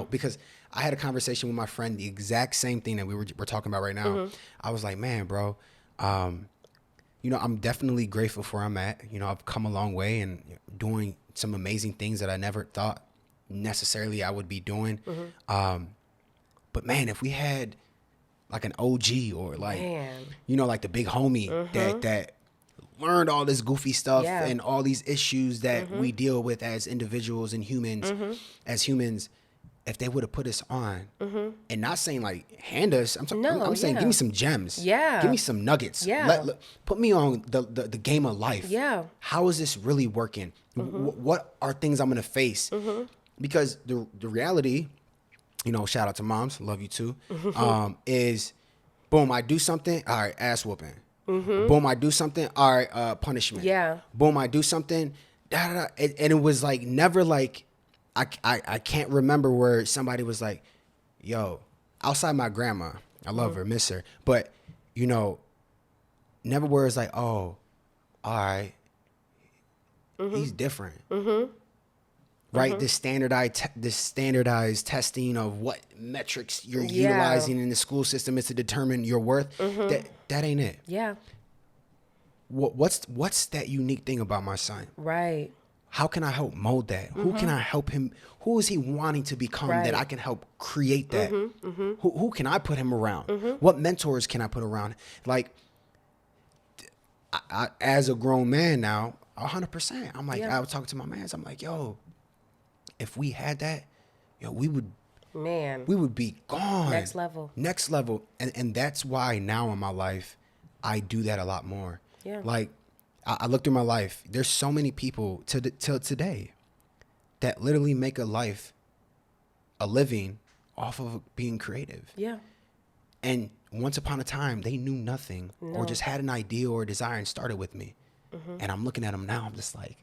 because I had a conversation with my friend, the exact same thing that we're talking about right now. I was like, man, bro, you know, I'm definitely grateful for where I'm at. You know, I've come a long way and doing some amazing things that I never thought necessarily I would be doing. But man, if we had like an OG or like, you know, like the big homie that learned all this goofy stuff and all these issues that we deal with as individuals and humans, as humans, if they would have put us on and not saying like hand us, I'm saying give me some gems. Give me some nuggets. Put me on the game of life. How is this really working? What are things I'm going to face? Because the reality, you know, shout out to moms, love you too, is boom, I do something, all right, ass whooping. Boom, I do something, all right, punishment. Boom, I do something, and it was like never like, I can't remember where somebody was like, yo, outside my grandma, I love her, miss her, but you know, never where it's like, oh, all right, he's different. Right, this standardized testing of what metrics you're utilizing in the school system is to determine your worth. That ain't it. What's that unique thing about my son? Right. How can I help mold that? Who can I help him? Who is he wanting to become that I can help create that? Who can I put him around? What mentors can I put around? Like, I as a grown man now, 100%. I'm like, I was talking to my mans. I'm like, yo, if we had that, yo, we would be gone. Next level. And that's why now in my life, I do that a lot more. Like, I look through my life. There's so many people till today that literally make a living off of being creative. And once upon a time, they knew nothing or just had an idea or a desire and started with me. And I'm looking at them now. I'm just like,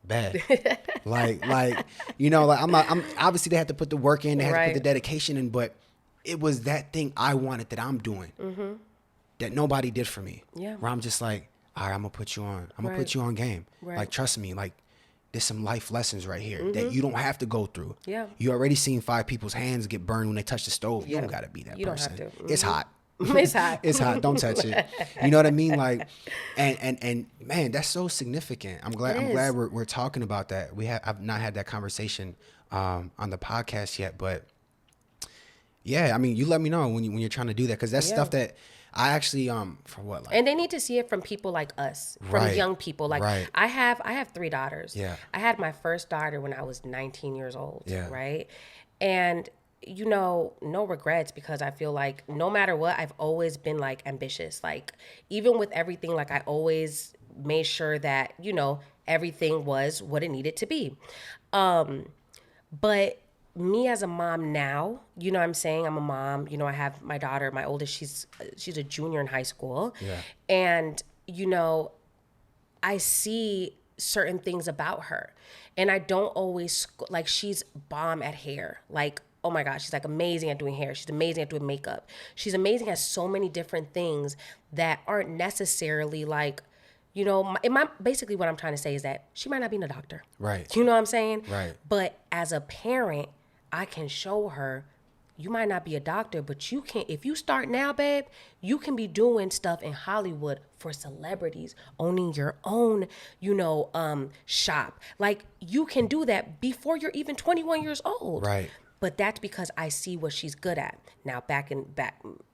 bad. like, you know, like I'm obviously they had to put the work in, they had to put the dedication in, but it was that thing I wanted that I'm doing that nobody did for me. Where I'm just like, all right, I'm gonna put you on. I'm gonna put you on game. Like, trust me, like there's some life lessons right here that you don't have to go through. You already seen 5 people's hands get burned when they touch the stove. You don't gotta be that person. Don't have to. It's hot. It's hot. It's hot. Don't touch it. You know what I mean? Like, and man, that's so significant. I'm glad we're talking about that. I've not had that conversation on the podcast yet, but yeah, I mean, you let me know when you're trying to do that, because that's stuff that I actually for what, like, and they need to see it from people like us, from young people. Like I have 3 daughters. I had my first daughter when I was 19 years old. Right, and you know, no regrets, because I feel like no matter what, I've always been like ambitious. Like, even with everything, like I always made sure that, you know, everything was what it needed to be. But me as a mom now, you know what I'm saying? I'm a mom, you know, I have my daughter, my oldest, she's a junior in high school. And, you know, I see certain things about her, and I don't always, like, she's bomb at hair. Like, oh my gosh, she's like amazing at doing hair. She's amazing at doing makeup. She's amazing at so many different things that aren't necessarily like, you know, basically what I'm trying to say is that she might not be a doctor. You know what I'm saying? But as a parent, I can show her, you might not be a doctor, but you can, if you start now, babe, you can be doing stuff in Hollywood for celebrities, owning your own, you know, shop. Like, you can do that before you're even 21 years old. But that's because I see what she's good at. Now, back,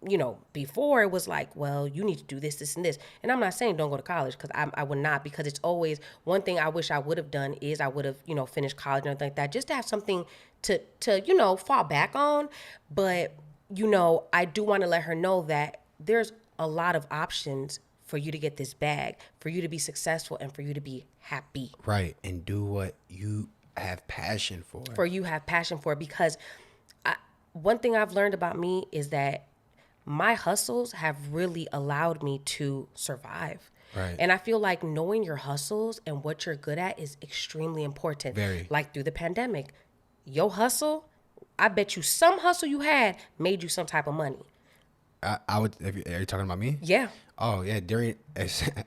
you know, before it was like, well, you need to do this, this, and this. And I'm not saying don't go to college, because I would not, because it's always one thing I wish I would have done is I would have, you know, finished college and everything like that, just to have something to you know, fall back on. But, you know, I do want to let her know that there's a lot of options for you to get this bag, for you to be successful, and for you to be happy. And do what you have passion for. Because one thing I've learned about me is that my hustles have really allowed me to survive. Right. And I feel like knowing your hustles and what you're good at is extremely important. Very. Like through the pandemic, your hustle, I bet you some hustle you had made you some type of money. I would. Are you talking about me? Yeah. Oh yeah.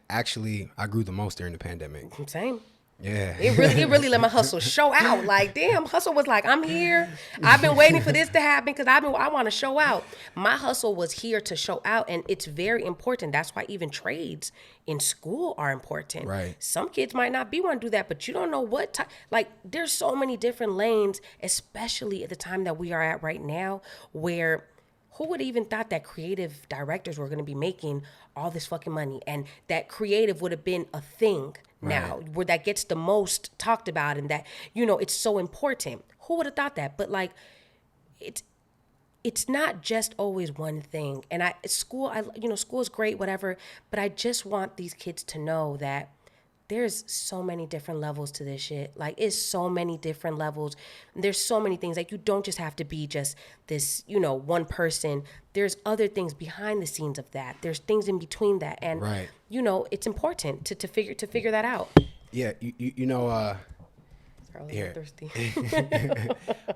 Actually, I grew the most during the pandemic. Same. Yeah. It really let my hustle show out. Like, damn, hustle was like, I'm here. I've been waiting for this to happen because I want to show out. My hustle was here to show out, and it's very important. That's why even trades in school are important. Right. Some kids might not be one to do that, but you don't know what time. Like, there's so many different lanes, especially at the time that we are at right now, where who would even thought that creative directors were going to be making all this fucking money, and that creative would have been a thing now, where that gets the most talked about, and that, you know, it's so important. Who would have thought that? But like, it's not just always one thing. And school is great, whatever, but I just want these kids to know that there's so many different levels to this shit. Like, it's so many different levels. There's so many things. Like, you don't just have to be just this, you know, one person. There's other things behind the scenes of that. There's things in between that. And, you know, it's important to figure that out. Yeah, you know, Sorry, here. Thirsty.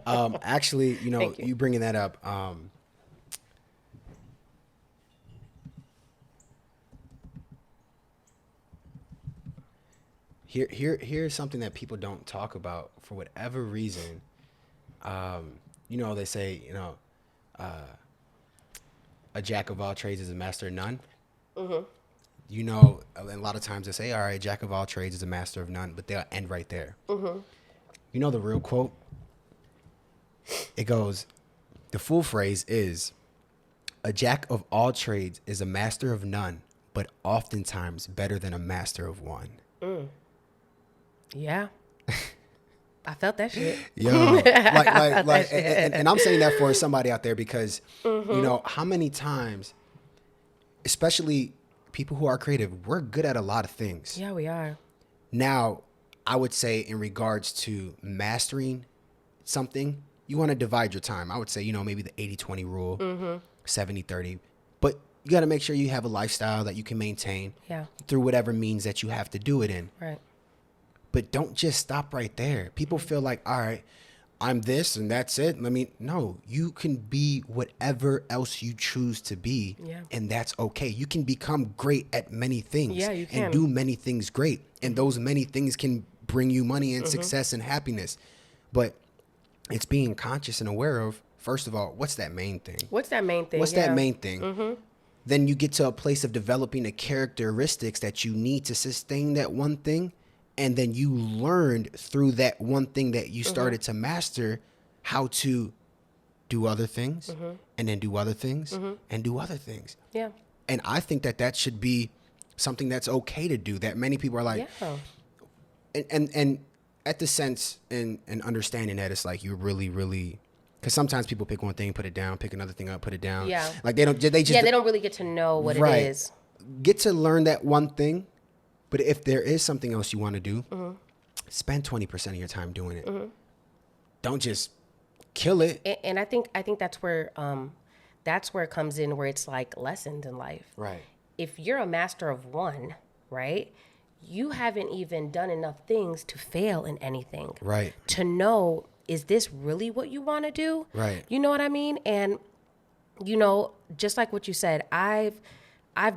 Actually, you know, you bringing that up, here's something that people don't talk about for whatever reason. You know, they say, you know, a jack of all trades is a master of none. Mm-hmm. You know, a lot of times they say, all right, jack of all trades is a master of none, but they'll end right there. Mm-hmm. You know the real quote? It goes, the full phrase is, a jack of all trades is a master of none, but oftentimes better than a master of one. Yeah. I felt that shit. Yo, and I'm saying that for somebody out there because, you know, how many times, especially people who are creative, we're good at a lot of things. Yeah, we are. Now, I would say in regards to mastering something, you want to divide your time. I would say, you know, maybe the 80-20 rule, 70-30. But you got to make sure you have a lifestyle that you can maintain through whatever means that you have to do it in. Right. But don't just stop right there. People feel like, all right, I'm this and that's it. No, you can be whatever else you choose to be. Yeah. And that's okay. You can become great at many things. Yeah, you can. And do many things great. And those many things can bring you money and success and happiness. But it's being conscious and aware of, first of all, what's that main thing? What's that main thing? What's that main thing? Then you get to a place of developing the characteristics that you need to sustain that one thing. And then you learned through that one thing that you started to master how to do other things and then do other things and do other things. Yeah. And I think that should be something that's okay to do, that many people are like, and at the sense and understanding that it's like you're really, really, because sometimes people pick one thing, put it down, pick another thing up, put it down. Yeah. Like they don't really get to know what it is. Get to learn that one thing. But if there is something else you want to do, spend 20% of your time doing it. Don't just kill it. And I think that's where it comes in, where it's like lessons in life. Right. If you're a master of one, right, you haven't even done enough things to fail in anything. Right. To know, is this really what you want to do? Right. You know what I mean? And, you know, just like what you said, I've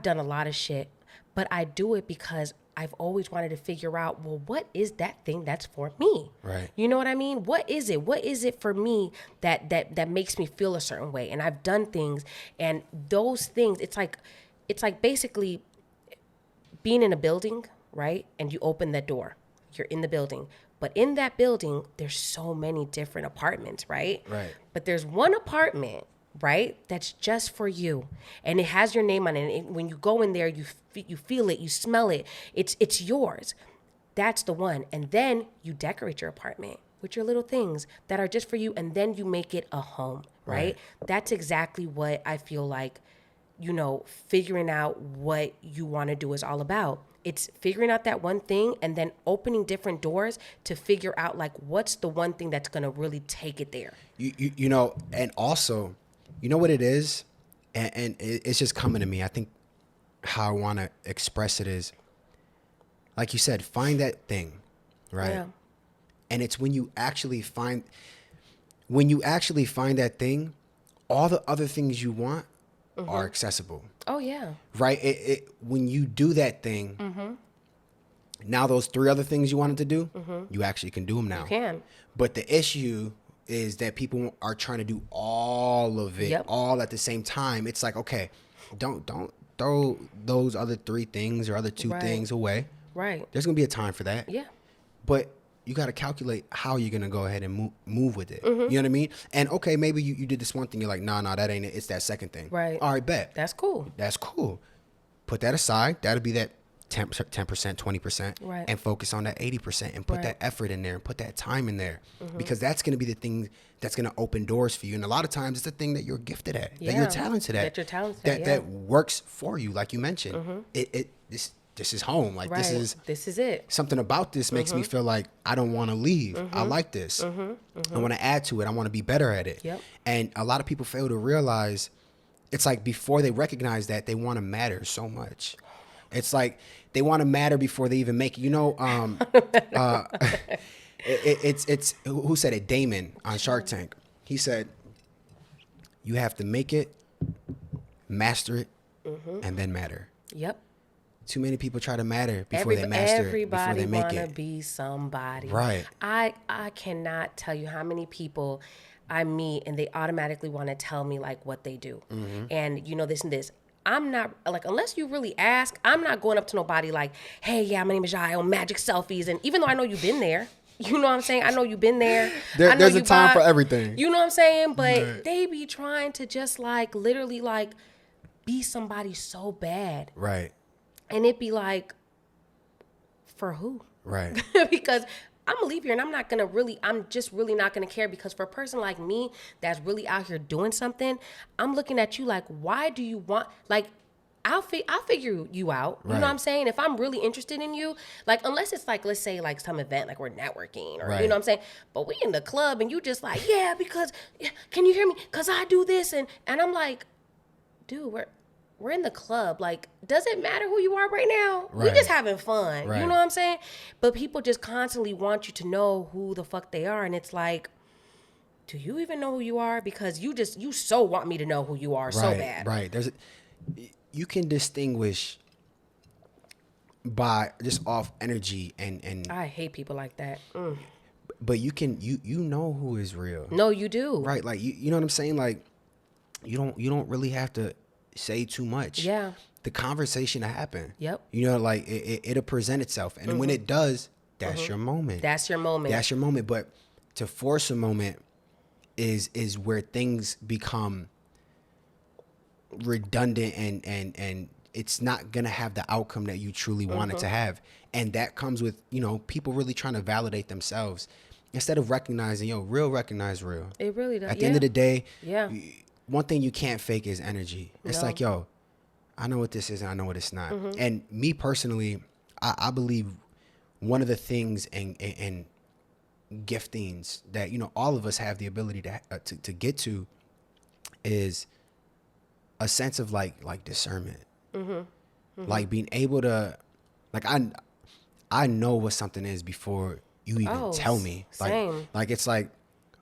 done a lot of shit, but I do it because I've always wanted to figure out, well, what is that thing that's for me? Right. You know what I mean? What is it? What is it for me that makes me feel a certain way? And I've done things, and those things, it's like basically being in a building, right? And you open that door, you're in the building. But in that building, there's so many different apartments, right? Right. But there's one apartment, right, that's just for you, and it has your name on it. And when you go in there, you feel it, you smell it. It's yours. That's the one. And then you decorate your apartment with your little things that are just for you, and then you make it a home, right? That's exactly what I feel like, you know, figuring out what you want to do is all about. It's figuring out that one thing and then opening different doors to figure out, like, what's the one thing that's going to really take it there. You know, and also, you know what it is? And it's just coming to me. I think how I want to express it is, like you said, find that thing, right? Yeah. And it's when you actually find that thing, all the other things you want are accessible, Oh yeah. right? When you do that thing, now those 3 other things you wanted to do, you actually can do them now. You can. But the issue is that people are trying to do all of it all at the same time. It's like, okay, don't throw those other 3 things or other 2 things away. Right. There's gonna be a time for that. Yeah. But you got to calculate how you're gonna go ahead and move with it. You know what I mean? And okay, maybe you did this one thing. You're like, nah, that ain't it. It's that second thing. Right. All right, bet. That's cool. That's cool. Put that aside. That'll be that 10%, 20%, Right. and focus on that 80% and put that effort in there and put that time in there, because that's going to be the thing that's going to open doors for you. And a lot of times it's the thing that you're gifted at, that you're talented at, that works for you. Like you mentioned, this is home. Like this is it. Something about this makes me feel like I don't want to leave. I like this. I want to add to it. I want to be better at it. Yep. And a lot of people fail to realize, it's like before they recognize that, they want to matter so much. It's like they want to matter before they even make it. You know, it's who said it? Damon on Shark Tank. He said, you have to make it, master it, and then matter. Yep. Too many people try to matter before they master it, before they make it. Everybody want to be somebody. Right. I cannot tell you how many people I meet and they automatically want to tell me like what they do. And you know, this and this. I'm not, like, unless you really ask, I'm not going up to nobody like, hey, yeah, my name is Zha, I own Magic Selfies. And even though I know you've been there, you know what I'm saying? I know you've been there. There's a time for everything. You know what I'm saying? But they be trying to just like, literally like, be somebody so bad. Right. And it be like, for who? Right. Because I'm gonna leave here and I'm just really not gonna care, because for a person like me that's really out here doing something, I'm looking at you like, why do you want, like, I'll figure you out. You know what I'm saying? If I'm really interested in you, like, unless it's like, let's say like some event, like we're networking or, you know what I'm saying? But we in the club and you just like, yeah, because, can you hear me? Because I do this. And I'm like, dude, we're in the club. Like, does it matter who you are right now? We just having fun. You know what I'm saying? But people just constantly want you to know who the fuck they are. And it's like, do you even know who you are? Because you so want me to know who you are so bad. Right. You can distinguish by just off energy and I hate people like that. But you know who is real. No, you do. Right. Like, you know what I'm saying? Like, you don't really have to say too much. Yeah. The conversation to happen. Yep. You know, like it'll present itself. And when it does, that's your moment. That's your moment. That's your moment. But to force a moment is where things become redundant and it's not gonna have the outcome that you truly want it to have. And that comes with, you know, people really trying to validate themselves instead of recognizing, real recognize real. It really does. At the end of the day, one thing you can't fake is energy. It's like, I know what this is and I know what it's not. And me personally, I believe one of the things and giftings that, you know, all of us have the ability to get to is a sense of like discernment. Like being able to, like, I know what something is before you even tell me. Like, same. Like it's like,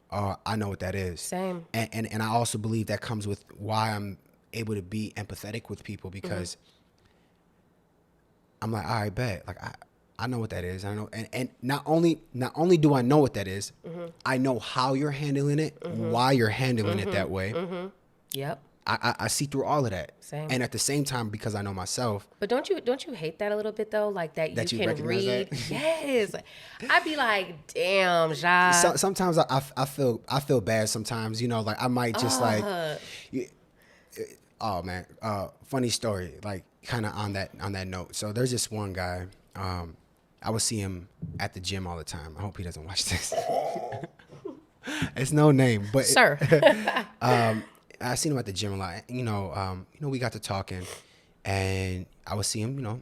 I know what that is. Same. And I also believe that comes with why I'm able to be empathetic with people, because I'm like, all right, bet. Like I know what that is. I know, and not only do I know what that is, I know how you're handling it, why you're handling it that way. Yep. I see through all of that. Same. And at the same time, because I know myself. But don't you hate that a little bit though? Like that you can read. That? Yes. I'd be like, damn, Zha. Sometimes I feel bad sometimes, you know, like I might just like, oh man, funny story, like kind of on that note. So there's this one guy, I would see him at the gym all the time. I hope he doesn't watch this. It's no name, but sir. I seen him at the gym a lot. You know, we got to talking, and I would see him, you know,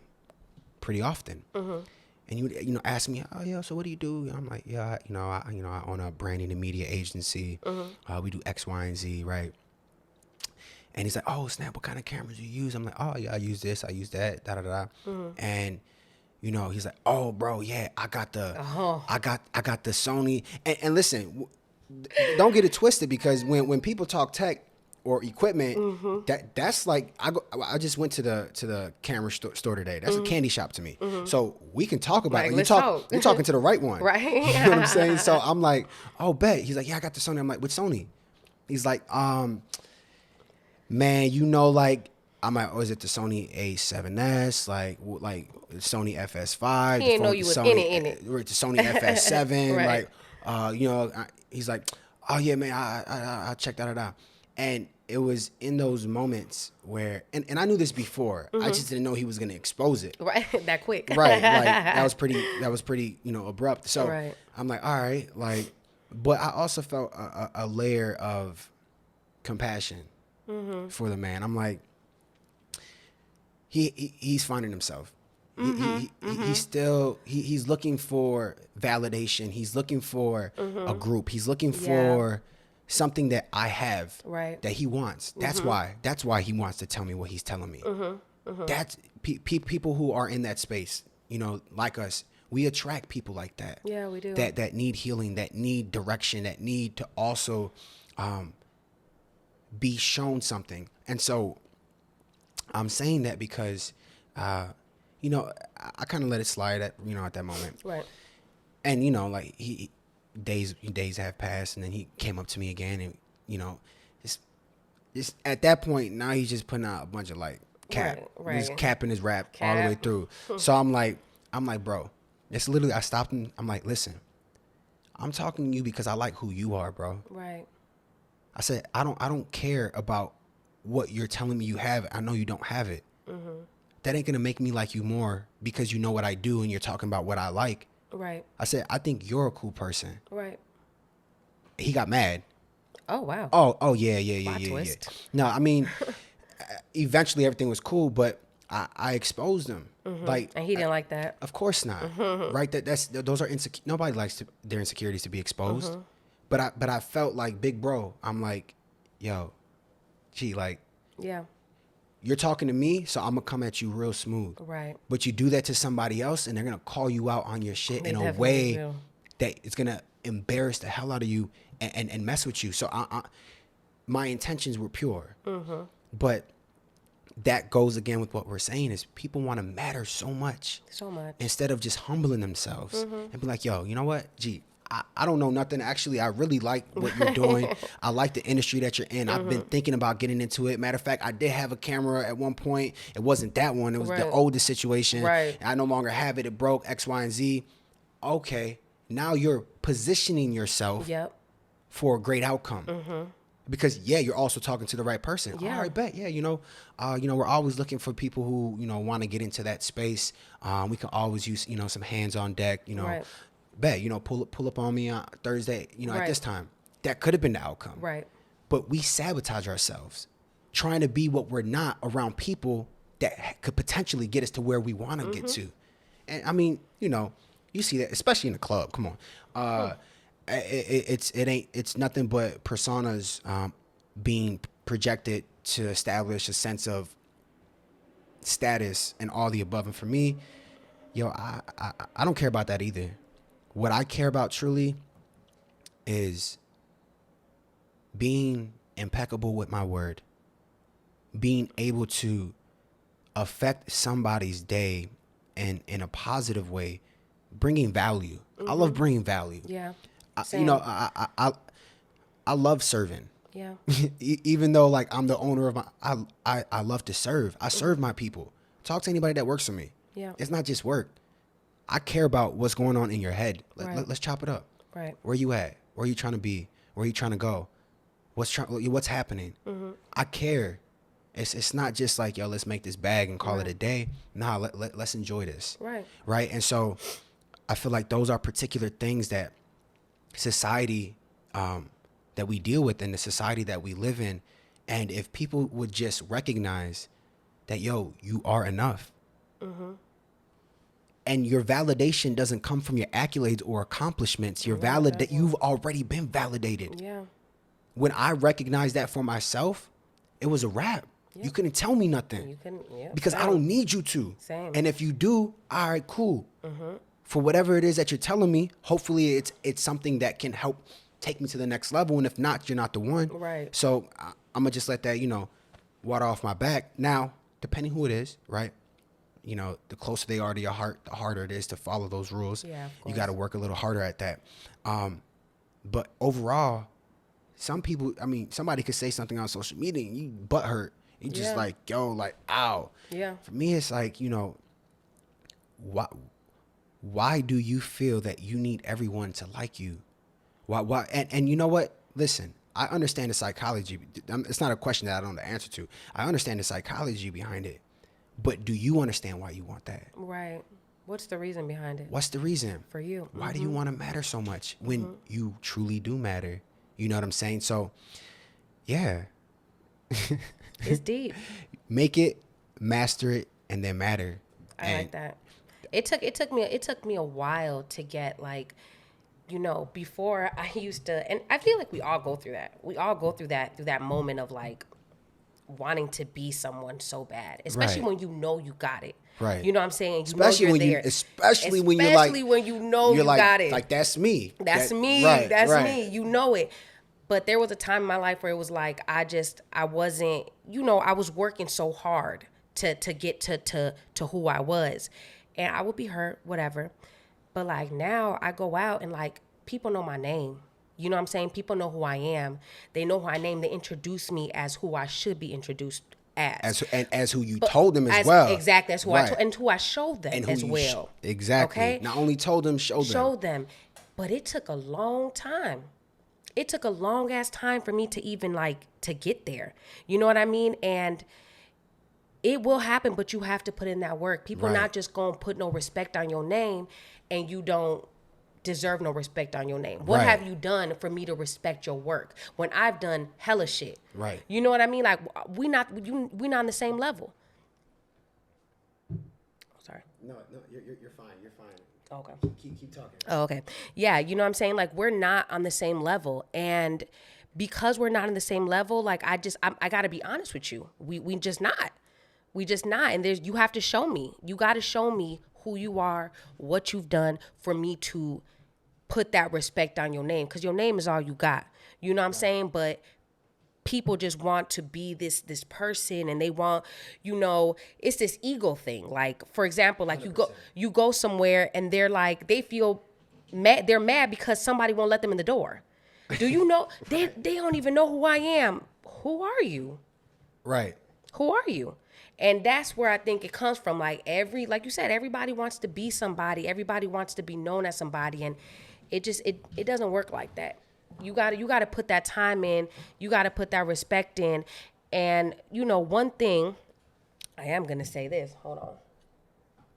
pretty often. And he would, you know, ask me, oh yeah, so what do you do? I'm like, yeah, I own a branding and media agency. We do X, Y, and Z, right? And he's like, oh snap, what kind of cameras do you use? I'm like, oh yeah, I use this, I use that, da da da. And you know, he's like, oh bro, yeah, I got the Sony. And listen, don't get it twisted, because when people talk tech or equipment, that's like, I just went to the camera store today. That's a candy shop to me. So we can talk about Like, it. let's talk. You're talking to the right one. Right. You know what I'm saying? So I'm like, oh bet. He's like, yeah, I got the Sony. I'm like, with Sony? He's like, man, you know, like, I'm like, oh, is it the Sony A7S? Like Sony FS5? He didn't know you was in it. The Sony FS7. Right. Like, you know, he's like, oh yeah, man, I checked that out. And it was in those moments where, and I knew this before, I just didn't know he was going to expose it. Right. That quick. Right. Like, that was pretty, you know, abrupt. So Right. I'm like, all right, like, but I also felt a layer of compassion for the man. I'm like, he's finding himself. He's looking for validation. He's looking for a group. He's looking for something that I have, Right. that he wants. That's why he wants to tell me what he's telling me. That's people who are in that space, you know, like us. We attract people like that. Yeah, we do. That need healing, that need direction, that need to also be shown something. And so I'm saying that because, you know, I kind of let it slide at that moment. Right. And, you know, like days have passed, and then he came up to me again, and, you know, just at that point, now he's just putting out a bunch of like cap. Right. He's capping his rap all the way through. So I'm like, bro, it's literally, I stopped him. I'm like, listen, I'm talking to you because I like who you are, bro. Right. I said, I don't care about what you're telling me you have. I know you don't have it. That ain't gonna make me like you more because you know what I do and you're talking about what I like. Right. I said, I think you're a cool person. Right. He got mad. Oh wow. Oh yeah. Plot twist. No, I mean, eventually everything was cool, but I exposed him. Like, And he didn't like that. of course not. Right? Those are insecure. Nobody likes their insecurities to be exposed. But I felt like, big bro, I'm like, yo, gee, like, Yeah. you're talking to me, so I'm gonna come at you real smooth. Right. But you do that to somebody else, and they're gonna call you out on your shit They in a definitely way do. that it's gonna embarrass the hell out of you and mess with you. So my intentions were pure. But that goes again with what we're saying is people want to matter so much. So much. Instead of just humbling themselves and be like, yo, you know what? Gee, I don't know nothing. Actually, I really like what you're doing. I like the industry that you're in. I've been thinking about getting into it. Matter of fact, I did have a camera at one point. It wasn't that one. It was the oldest situation. Right. I no longer have it. It broke, X, Y, and Z. Okay. Now you're positioning yourself Yep. for a great outcome. Because you're also talking to the right person. Yeah. All right, bet. Yeah, we're always looking for people who, want to get into that space. We can always use, some hands on deck, Right. Bet, pull up on me on Thursday, at Right. this time. That could have been the outcome. Right. But we sabotage ourselves trying to be what we're not around people that could potentially get us to where we want to get to. And I mean, you see that, especially in the club. Come on. It's nothing but personas being projected to establish a sense of status and all the above. And for me, I don't care about that either. What I care about truly is being impeccable with my word, being able to affect somebody's day in a positive way, bringing value. I love bringing value. Yeah. I love serving. Yeah. Even though like I'm the owner of I love to serve. I serve my people. Talk to anybody that works for me. Yeah. It's not just work. I care about what's going on in your head. Let's chop it up. Right. Where you at? Where you trying to be? Where you trying to go? What's happening? I care. It's not just like, yo, let's make this bag and call it a day. Nah, let's enjoy this. Right. Right. And so I feel like those are particular things that society that we deal with in the society that we live in. And if people would just recognize that, yo, you are enough. And your validation doesn't come from your accolades or accomplishments. You've already been validated. Yeah. When I recognize that for myself, it was a wrap. You couldn't tell me nothing. You couldn't, because I don't need you to. Same. And if you do, all right, cool. For whatever it is that you're telling me, hopefully it's something that can help take me to the next level. And if not, you're not the one. Right. So I'm gonna just let that, water off my back. Now, depending who it is, right? The closer they are to your heart, the harder it is to follow those rules. Yeah, of you course. got to work a little harder at that. But overall, some people, somebody could say something on social media and you butt hurt. You just like, yo, like, ow. Yeah. For me, it's like, why do you feel that you need everyone to like you? Why? And you know what? Listen, I understand the psychology. It's not a question that I don't know the answer to. I understand the psychology behind it. But do you understand why you want that? Right. What's the reason behind it? What's the reason? For you. Why do you want to matter so much when you truly do matter? You know what I'm saying? So, yeah. It's deep. Make it, master it, and then matter. I like that. It took me a while to get before I used to, and I feel like we all go through that. We all go through that moment of like wanting to be someone so bad, especially when you know you got it. Right. You know what I'm saying? Especially when you know you got it. Like, that's me. That's me. Right, That's right. me. You know it. But there was a time in my life where it was like I wasn't, I was working so hard to get to who I was. And I would be hurt, whatever. But like now I go out and like people know my name. You know what I'm saying? People know who I am. They know who I name. They introduce me as who I should be introduced as. As who you told them as well. Exactly. That's who I told, and who I showed them as well. Exactly. Okay? Not only told them, showed them. But it took a long time. It took a long ass time for me to even to get there. You know what I mean? And it will happen, but you have to put in that work. People not just going to put no respect on your name and you don't deserve no respect on your name. What have you done for me to respect your work when I've done hella shit? Right. You know what I mean? Like we not on the same level. Sorry. No, you're fine. You're fine. Okay. Keep talking. Oh, okay. Yeah, you know what I'm saying? Like we're not on the same level, and because we're not on the same level, like I got to be honest with you. We just not. We just not. And you have to show me. You got to show me who you are, what you've done for me to put that respect on your name, because your name is all you got. You know what I'm saying? But people just want to be this person, and they want, it's this ego thing. Like, for example, like 100%. you go somewhere and they're like, they feel mad. They're mad because somebody won't let them in the door. Do you know? They don't even know who I am. Who are you? Right. Who are you? And that's where I think it comes from. Like you said, everybody wants to be somebody. Everybody wants to be known as somebody. And it doesn't work like that. You gotta put that time in. You gotta put that respect in. And one thing, I am gonna say this. Hold on.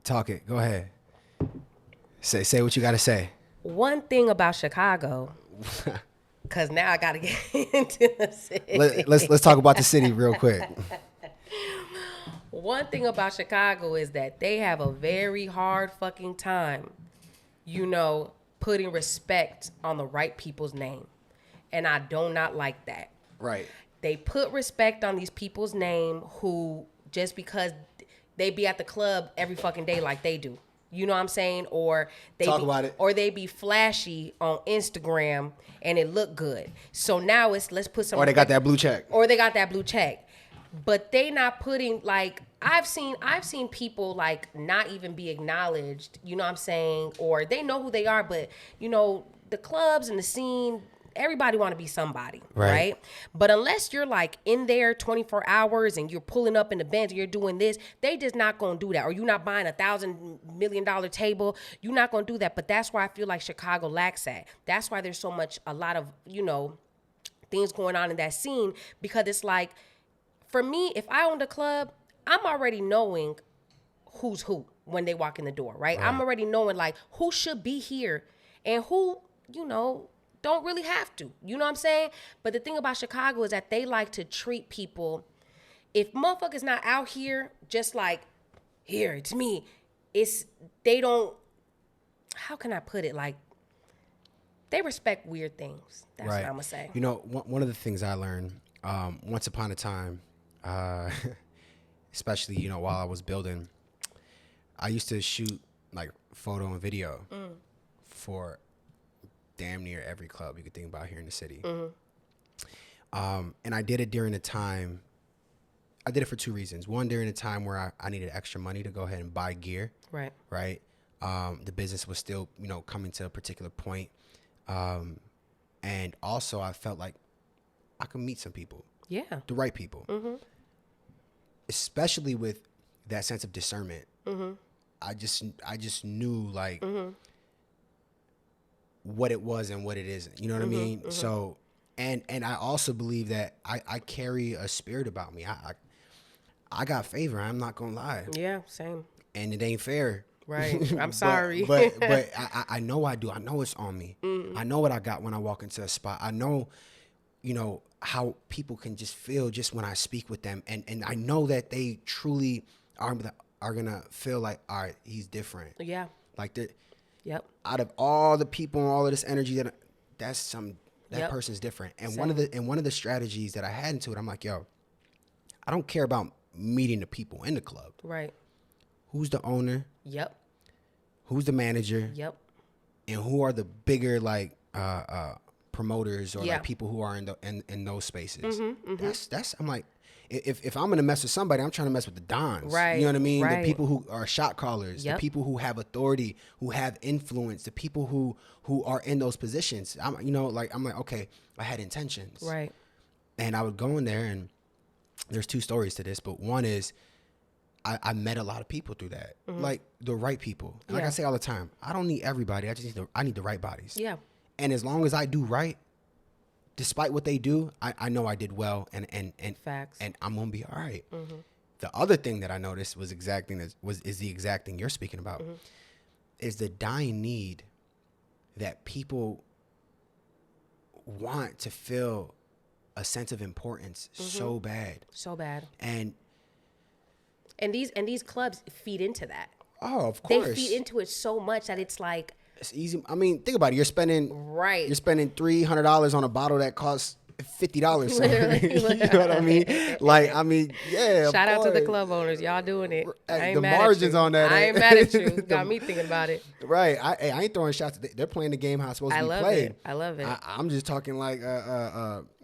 Talk it. Go ahead. Say what you gotta say. One thing about Chicago, because now I gotta get into the city. Let's talk about the city real quick. One thing about Chicago is that they have a very hard fucking time, putting respect on the right people's name. And I do not like that. Right. They put respect on these people's name who, just because they be at the club every fucking day like they do. You know what I'm saying? Or they be flashy on Instagram and it look good. So now let's put some. Or they got that blue check. But they not putting, like, I've seen people like not even be acknowledged, you know what I'm saying? Or they know who they are, but the clubs and the scene, everybody want to be somebody, right? But unless you're like in there 24 hours and you're pulling up in the Benz and you're doing this, they just not going to do that. Or you're not buying $1,000 million table. You're not going to do that. But that's why I feel like Chicago lacks that. That's why there's a lot of, things going on in that scene, because it's like, for me, if I owned a club, I'm already knowing who's who when they walk in the door, right? I'm already knowing like who should be here and who, don't really have to. You know what I'm saying? But the thing about Chicago is that they like to treat people, if motherfuckers not out here just like, here, it's me. They don't, how can I put it? Like, they respect weird things. That's what I'm going to say. One of the things I learned once upon a time, especially, you know, while I was building, I used to shoot like photo and video for damn near every club you could think about here in the city. And I did it during a time, I did it for two reasons. One, during a time where I needed extra money to go ahead and buy gear. Right. Right. The business was still, you know, coming to a particular point. And also I felt like I could meet some people. Yeah. The right people. Especially with that sense of discernment. I just knew like what it was and what it isn't. You know what I mean? So, and I also believe that I carry a spirit about me. I got favor. I'm not gonna lie. Yeah, same. And it ain't fair. Right. I'm sorry. but I know I do. I know it's on me. I know what I got when I walk into a spot. I know, you know, how people can just feel just when I speak with them. And I know that they truly are gonna feel like, all right, he's different. Yeah. Like that. Yep. Out of all the people and all of this energy, that person's different. And Same. one of the strategies that I had into it, I'm like, yo, I don't care about meeting the people in the club. Right. Who's the owner? Yep. Who's the manager? Yep. And who are the bigger like promoters or Yeah. like people who are in those spaces? That's I'm like, if I'm gonna mess with somebody, I'm trying to mess with the dons. Right, You know what I mean? right. The people who are shot callers, Yep. the people who have authority, who have influence, the people who are in those positions. I'm like, okay, I had intentions. Right. And I would go in there, and there's two stories to this, but one is I met a lot of people through that, like the right people. And like I Yeah. say all the time, I don't need everybody. I need the right bodies. Yeah. And as long as I do right, despite what they do, I know I did well, and Facts. and I'm gonna be all right. The other thing that I noticed was the exact thing you're speaking about, is the dying need that people want to feel a sense of importance so bad. So bad. And these clubs feed into that. oh, of course, They feed into it so much that it's like, it's easy. I mean, think about it. You're spending $300 on a bottle that costs $50. So, you know what I mean? Like, I mean, yeah. shout out to the boy. club owners. Y'all doing it. I ain't The mad at margins you. on that, I ain't mad at you. Got me thinking about it. Right. I ain't throwing shots. They're playing the game how it's supposed to be played. I love it. I'm just talking like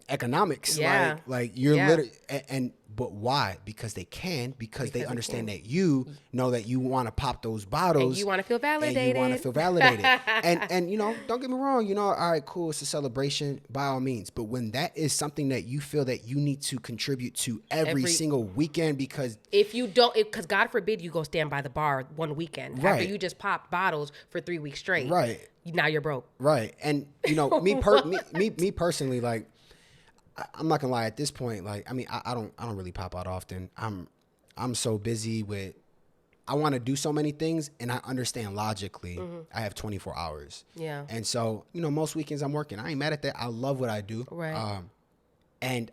economics. Yeah. Like you're Yeah. literally but why? Because they they understand that you know that you want to pop those bottles. And you want to feel And validated. you want to feel validated. and you know, don't get me wrong, you know, all right, cool, it's a celebration by all means. But when that is something that you feel that you need to contribute to every single weekend, because If you don't, because God forbid you go stand by the bar one weekend after Right. you just popped bottles for 3 weeks straight. Right. Now you're broke. right. And you know, me personally, like I'm not gonna lie, at this point, like, I mean, I don't really pop out often. I'm so busy with, I want to do so many things, and I understand logically I have 24 hours. Yeah. And so, you know, most weekends I'm working. I ain't mad at that. I love what I do. Right. And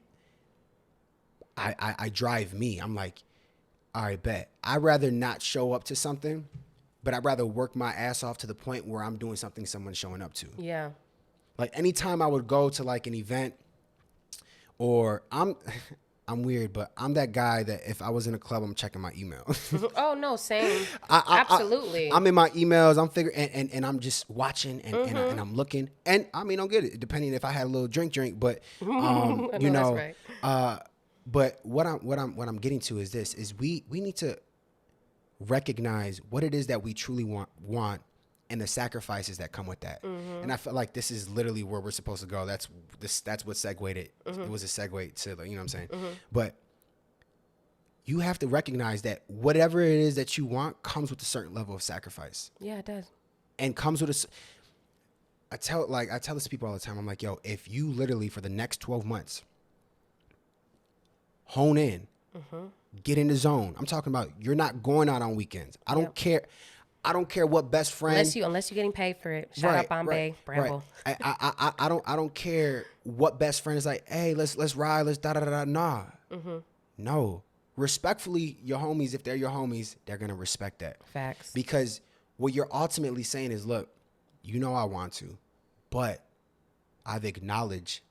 I drive me. I'm like, all right, bet. I'd rather not show up to something, but I'd rather work my ass off to the point where I'm doing something someone's showing up to. Yeah. Like anytime I would go to like an event, or I'm weird, but I'm that guy that if I was in a club, I'm checking my email. Oh no, same. Absolutely. I'm in my emails. I'm figuring, and I'm just watching, and I'm looking. And I mean, don't get it. Depending if I had a little drink, but you know, that's right. but what I'm getting to is this: is we need to recognize what it is that we truly want. And the sacrifices that come with that. And I feel like this is literally where we're supposed to go. That's what segued it. It was a segue to, you know what I'm saying? But you have to recognize that whatever it is that you want comes with a certain level of sacrifice. Yeah, it does. And comes with I tell this to people all the time. I'm like, yo, if you literally for the next 12 months hone in, get in the zone. I'm talking about you're not going out on weekends. I don't care. I don't care what best friend. Unless you're getting paid for it. Shout out Bombay, Bramble. Right. I don't care what best friend is like. Hey, let's ride. Let's da da da. Nah. No. Respectfully, your homies, if they're your homies, they're gonna respect that. Facts. Because what you're ultimately saying is, look, you know I want to, but I've acknowledged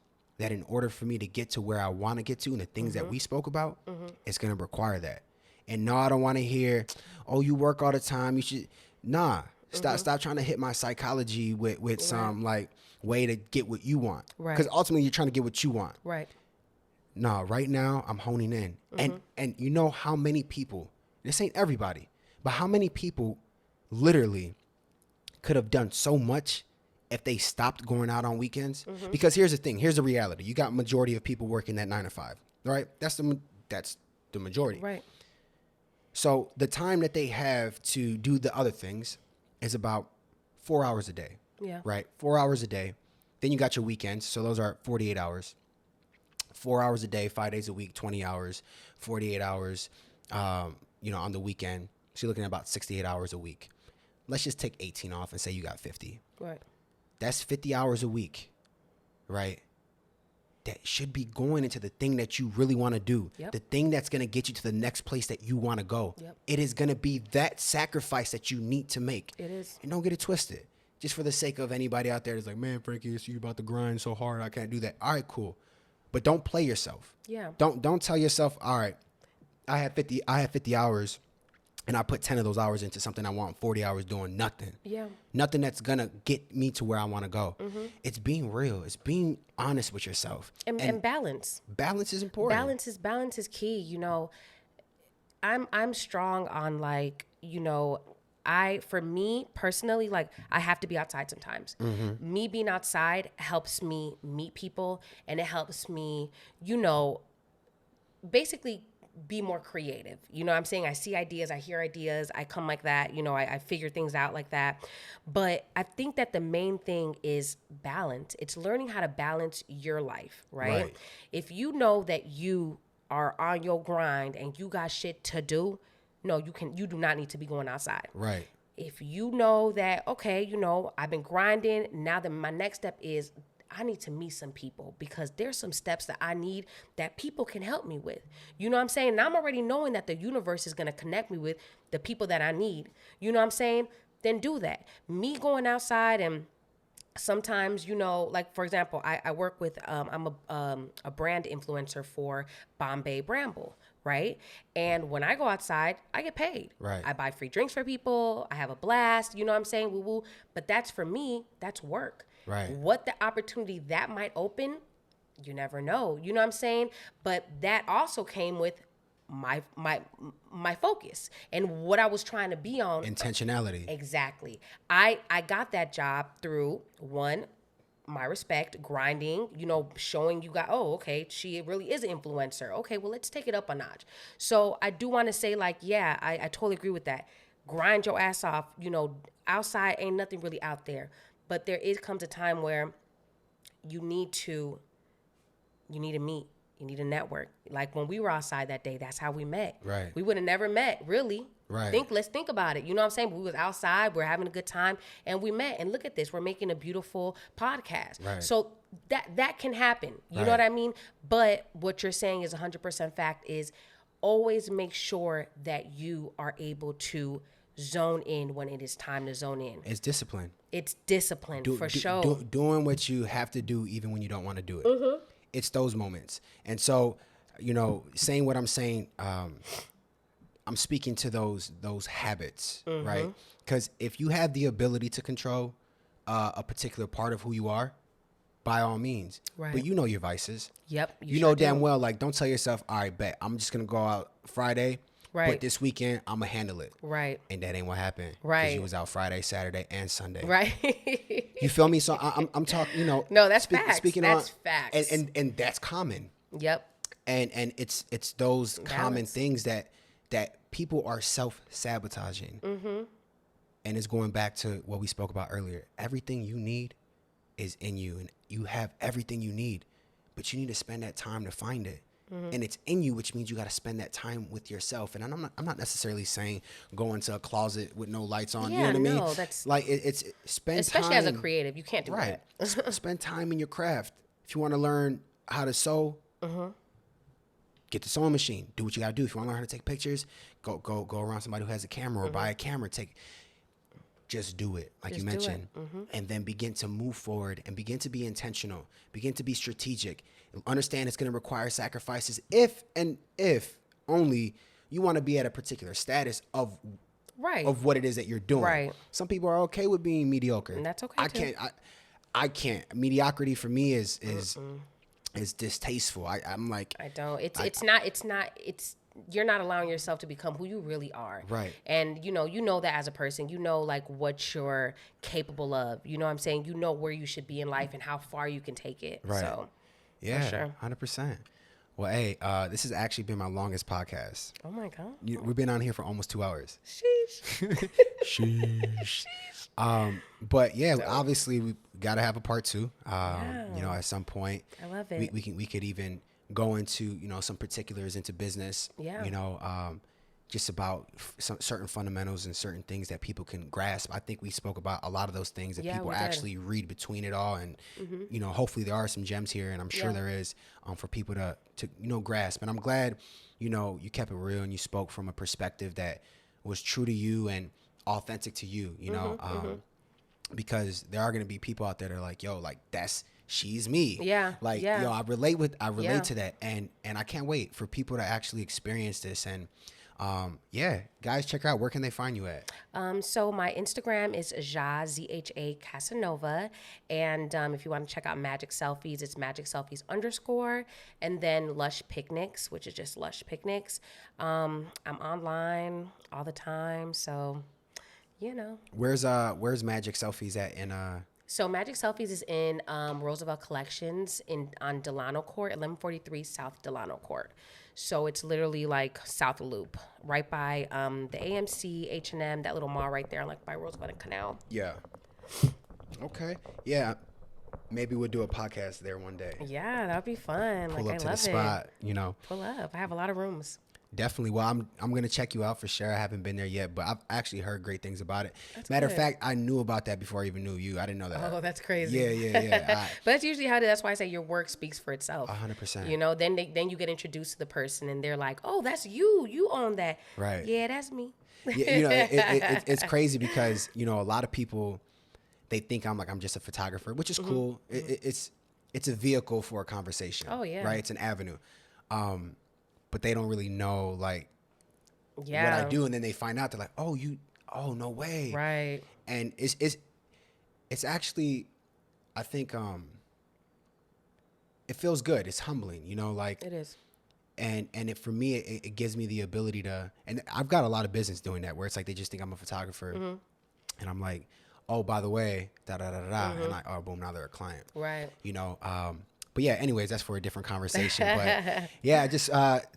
that in order for me to get to where I want to get to and the things that we spoke about, it's going to require that. And no, I don't want to hear, oh, you work all the time. You should, nah. Stop trying to hit my psychology with some like way to get what you want. Right. Because ultimately you're trying to get what you want. Right. No, right now I'm honing in. And you know how many people, this ain't everybody, but how many people literally could have done so much if they stopped going out on weekends? Because here's the thing, here's the reality. You got majority of people working that 9 to 5, right? That's the majority. Right. So the time that they have to do the other things is about 4 hours a day. Yeah. Right? 4 hours a day. Then you got your weekends. So those are 48 hours. 4 hours a day, 5 days a week, 20 hours, 48 hours, on the weekend. So you're looking at about 68 hours a week. Let's just take 18 off and say you got 50. Right. That's 50 hours a week, right? That should be going into the thing that you really want to do. Yep. The thing that's going to get you to the next place that you want to go. Yep. It is going to be that sacrifice that you need to make. It is. And don't get it twisted. Just for the sake of anybody out there that's like, man, Frankie, you about to grind so hard, I can't do that. All right, cool. But don't play yourself. Yeah. Don't tell yourself, all right, I have 50 hours and I put 10 of those hours into something I want 40 hours doing nothing. Yeah. Nothing that's going to get me to where I want to go. It's being real. It's being honest with yourself. And balance. Balance is important. Balance is key. I'm strong on for me personally, like I have to be outside sometimes. Me being outside helps me meet people, and it helps me, basically be more creative. You know what I'm saying? I see ideas, I hear ideas, I come like that, I figure things out like that. But I think that the main thing is balance. It's learning how to balance your life, right? If you know that you are on your grind and you got shit to do, no, you do not need to be going outside. Right. If you know that, okay, I've been grinding, now that my next step is I need to meet some people because there's some steps that I need that people can help me with. You know what I'm saying? And I'm already knowing that the universe is going to connect me with the people that I need. You know what I'm saying? Then do that. Me going outside and sometimes, like for example, I work with, I'm a brand influencer for Bombay Bramble, right? And when I go outside, I get paid. Right. I buy free drinks for people. I have a blast. You know what I'm saying? Woo woo. But that's for me, that's work. Right. What the opportunity that might open, you never know. You know what I'm saying? But that also came with my focus and what I was trying to be on. Intentionality. Exactly. I got that job through one, my respect, grinding, showing you oh, okay, she really is an influencer. Okay, well, let's take it up a notch. So I do want to say yeah, I totally agree with that. Grind your ass off. Outside ain't nothing really out there. But comes a time where you need to meet. You need a network. Like when we were outside that day, that's how we met. Right. We would have never met, really. Right. Let's think about it. You know what I'm saying? We was outside, we're having a good time, and we met. And look at this, we're making a beautiful podcast. Right. So that can happen. You know what I mean? But what you're saying is 100% fact is always make sure that you are able to zone in when it is time to zone in. It's discipline. It's discipline for sure. Doing what you have to do even when you don't want to do it. It's those moments. And so, saying what I'm saying, I'm speaking to those habits, right? Because if you have the ability to control a particular part of who you are, by all means. Right. But you know your vices. Yep. You know damn well, like, don't tell yourself, all right, bet, I'm just going to go out Friday. Right. But this weekend, I'm going to handle it. Right. And that ain't what happened. Right. Because you was out Friday, Saturday, and Sunday. Right. You feel me? So I'm talking, No, that's facts. Speaking that's on, facts. And that's common. Yep. And it's those Balance. common things that people are self-sabotaging. And it's going back to what we spoke about earlier. Everything you need is in you, and you have everything you need, but you need to spend that time to find it. And it's in you, which means you got to spend that time with yourself. And I'm not necessarily saying go into a closet with no lights on. Yeah, you know what I mean? no, that's like it's spend especially time, as a creative, you can't do right. that. Spend time in your craft. If you want to learn how to sew, get the sewing machine. Do what you got to do. If you want to learn how to take pictures, go around somebody who has a camera or buy a camera. just do it, like Just you do it. mentioned, and then begin to move forward and begin to be intentional, begin to be strategic, understand it's going to require sacrifices if only you want to be at a particular status of Right. what it is that you're doing. Right. Some people are okay with being mediocre. And that's okay, I too. can't. I can't. Mediocrity for me is distasteful. I'm like, I don't. It's not. You're not allowing yourself to become who you really are. Right. And you know that as a person, you know like what you're capable of. You know what I'm saying? You know where you should be in life and how far you can take it. Right. So, yeah, sure. 100%. Well, hey, this has actually been my longest podcast. oh my God. We've been on here for almost 2 hours. Sheesh. Sheesh. But yeah, obviously we got to have a part 2. You know, at some point. I love it. We could even go into, you know, some particulars into business. Yeah. You know, just about some certain fundamentals and certain things that people can grasp. I think we spoke about a lot of those things that Yeah, people we did. actually read between it all, and you know, hopefully there are some gems here, and I'm sure Yeah. there is, for people to you know, grasp. And I'm glad, you know, you kept it real and you spoke from a perspective that was true to you and authentic to you. You know, because there are going to be people out there that are like, yo, like she's me. Yeah, Like, yeah. yo, I relate Yeah. to that, and I can't wait for people to actually experience this. And yeah, guys, check out, where can they find you at? So my Instagram is Zha Zha Casanova, and if you want to check out Magic Selfies, it's Magic Selfies _, and then Lush Picnics, which is just Lush Picnics. I'm online all the time, so you know. Where's Magic Selfies at in So Magic Selfies is in Roosevelt Collections on Delano Court, 1143 South Delano Court. So it's literally like South Loop, right by the AMC, H&M, that little mall right there, like by Roosevelt and Canal. Yeah. Okay. Yeah. Maybe we'll do a podcast there one day. Yeah, that'd be fun. Pull like up I to love the spot, it. you know. Pull up. I have a lot of rooms. Definitely. Well, I'm gonna check you out for sure. I haven't been there yet, but I've actually heard great things about it. Matter of good. fact, I knew about that before I even knew you. I didn't know that. Oh, that's crazy. Yeah. But that's usually that's why I say your work speaks for itself. 100%. You know, then you get introduced to the person and they're like, oh, that's you. You own that. Right. Yeah, that's me. Yeah, you know, it's crazy because, you know, a lot of people, they think I'm just a photographer, which is cool. It's a vehicle for a conversation. Oh, yeah. Right. It's an avenue. But they don't really know like Yeah. what I do, and then they find out, they're like, oh no way. Right. And it's actually, I think it feels good. It's humbling, you know, like It is. and for me it gives me the ability to, and I've got a lot of business doing that, where it's like they just think I'm a photographer, and I'm like, oh, by the way, and like, oh, boom, now they're a client. Right. You know, but yeah, anyways, that's for a different conversation. But yeah, just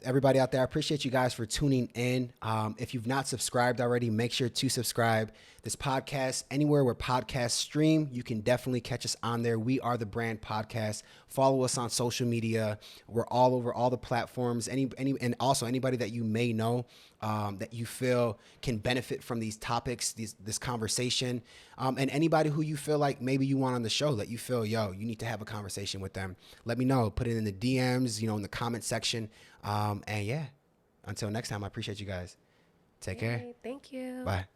everybody out there, I appreciate you guys for tuning in. If you've not subscribed already, make sure to subscribe. This podcast, anywhere where podcasts stream, you can definitely catch us on there. We Are the Brand Podcast. Follow us on social media. We're all over all the platforms. And also anybody that you may know that you feel can benefit from these topics, this conversation, and anybody who you feel like maybe you want on the show, that you feel, yo, you need to have a conversation with them. Let me know. Put it in the DMs, you know, in the comment section. And yeah, until next time, I appreciate you guys. Take care. Thank you. Bye.